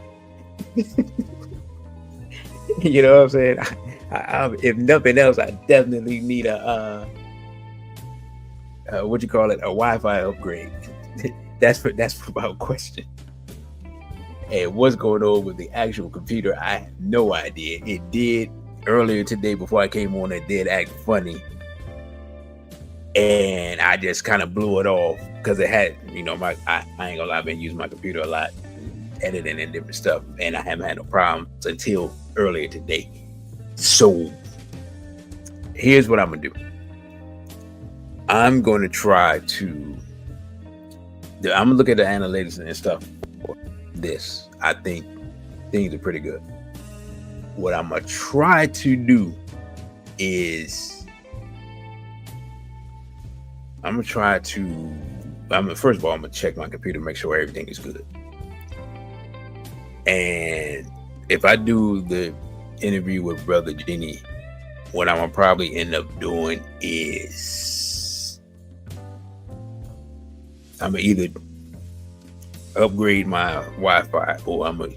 You know what I'm saying? If nothing else, I definitely need a what you call it, a Wi-Fi upgrade. that's without question. And what's going on with the actual computer, I have no idea. It did earlier today before I came on. It did act funny, and I just kind of blew it off because it had, I ain't gonna lie, I've been using my computer a lot, editing and different stuff, and I haven't had no problems until earlier today. So here's what I'm gonna do. I'm gonna try to. I'm gonna look at the analytics and stuff for this. I think things are pretty good. What I'm gonna try to do is first of all, I'm gonna check my computer, make sure everything is good. And if I do the interview with Brother Jenny, what I'm gonna probably end up doing is I'm gonna either upgrade my Wi-Fi or I'm gonna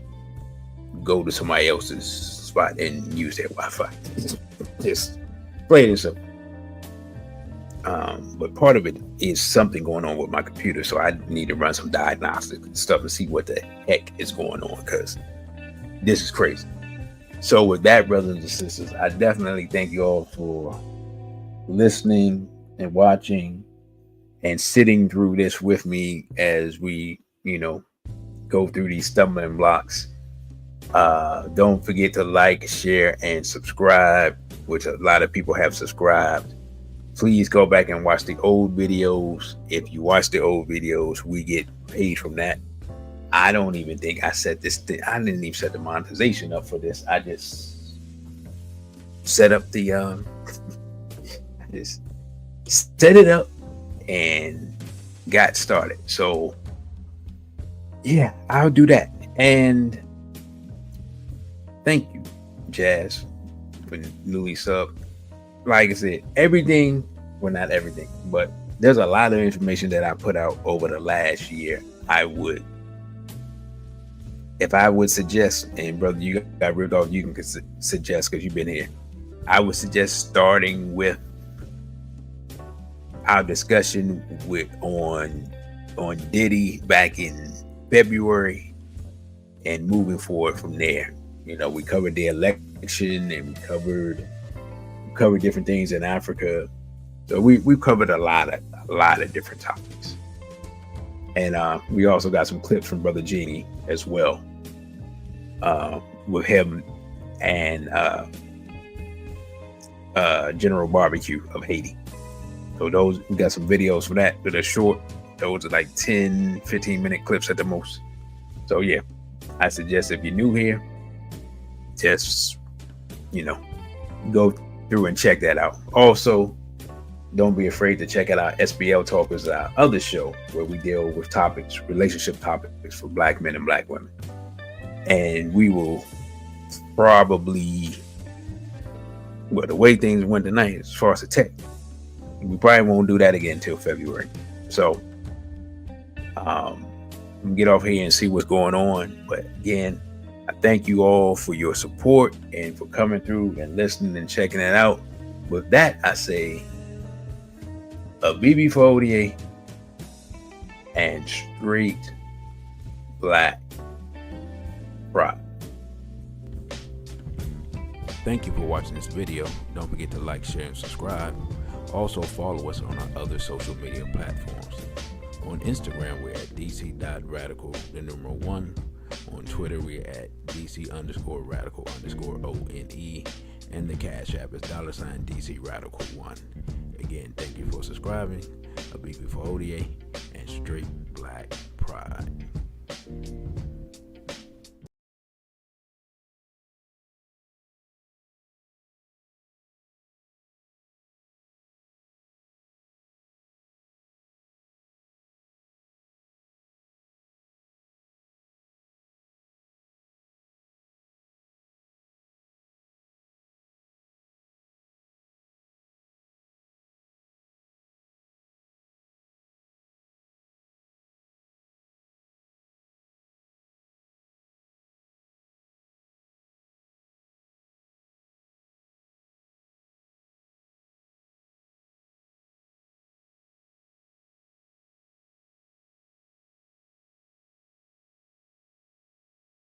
go to somebody else's spot and use their Wi-Fi. Just plain and simple. But part of it is something going on with my computer, so I need to run some diagnostic stuff and see what the heck is going on, because this is crazy. So with that, brothers and sisters, I definitely thank you all for listening and watching and sitting through this with me as we, go through these stumbling blocks. Don't forget to like, share, and subscribe, which a lot of people have subscribed. Please go back and watch the old videos. If you watch the old videos, we get paid from that. I don't even think I set this thing. I didn't even set the monetization up for this. I just set up the I just set it up and got started. So yeah, I'll do that. And thank you, Jazz, for newly sub. Like I said, everything, well, not everything, but there's a lot of information that I put out over the last year. If I would suggest, and brother, you got ripped off, you can suggest because you've been here. I would suggest starting with our discussion on Diddy back in February and moving forward from there. We covered the election and we covered different things in Africa. So we've covered a lot of different topics. And we also got some clips from Brother Genie as well, with him and General Barbecue of Haiti. So we got some videos for that that are short. Those are like 10, 15-minute clips at the most. So yeah, I suggest if you're new here, just, go through and check that out. Also, don't be afraid to check out our SBL Talk, is our other show where we deal with relationship topics for Black men and Black women. And we will probably, the way things went tonight, as far as the tech, we probably won't do that again until February. So, get off here and see what's going on. But again, I thank you all for your support and for coming through and listening and checking it out. With that, I say, a BB for ODA, and straight black pride. Thank you for watching this video. Don't forget to like, share, and subscribe. Also follow us on our other social media platforms. On Instagram, we're at dc.radical1. On Twitter, we're at dc_radical_ONE. And the Cash App is $DCRadical1. Again, thank you for subscribing. A big for Odie and straight black pride.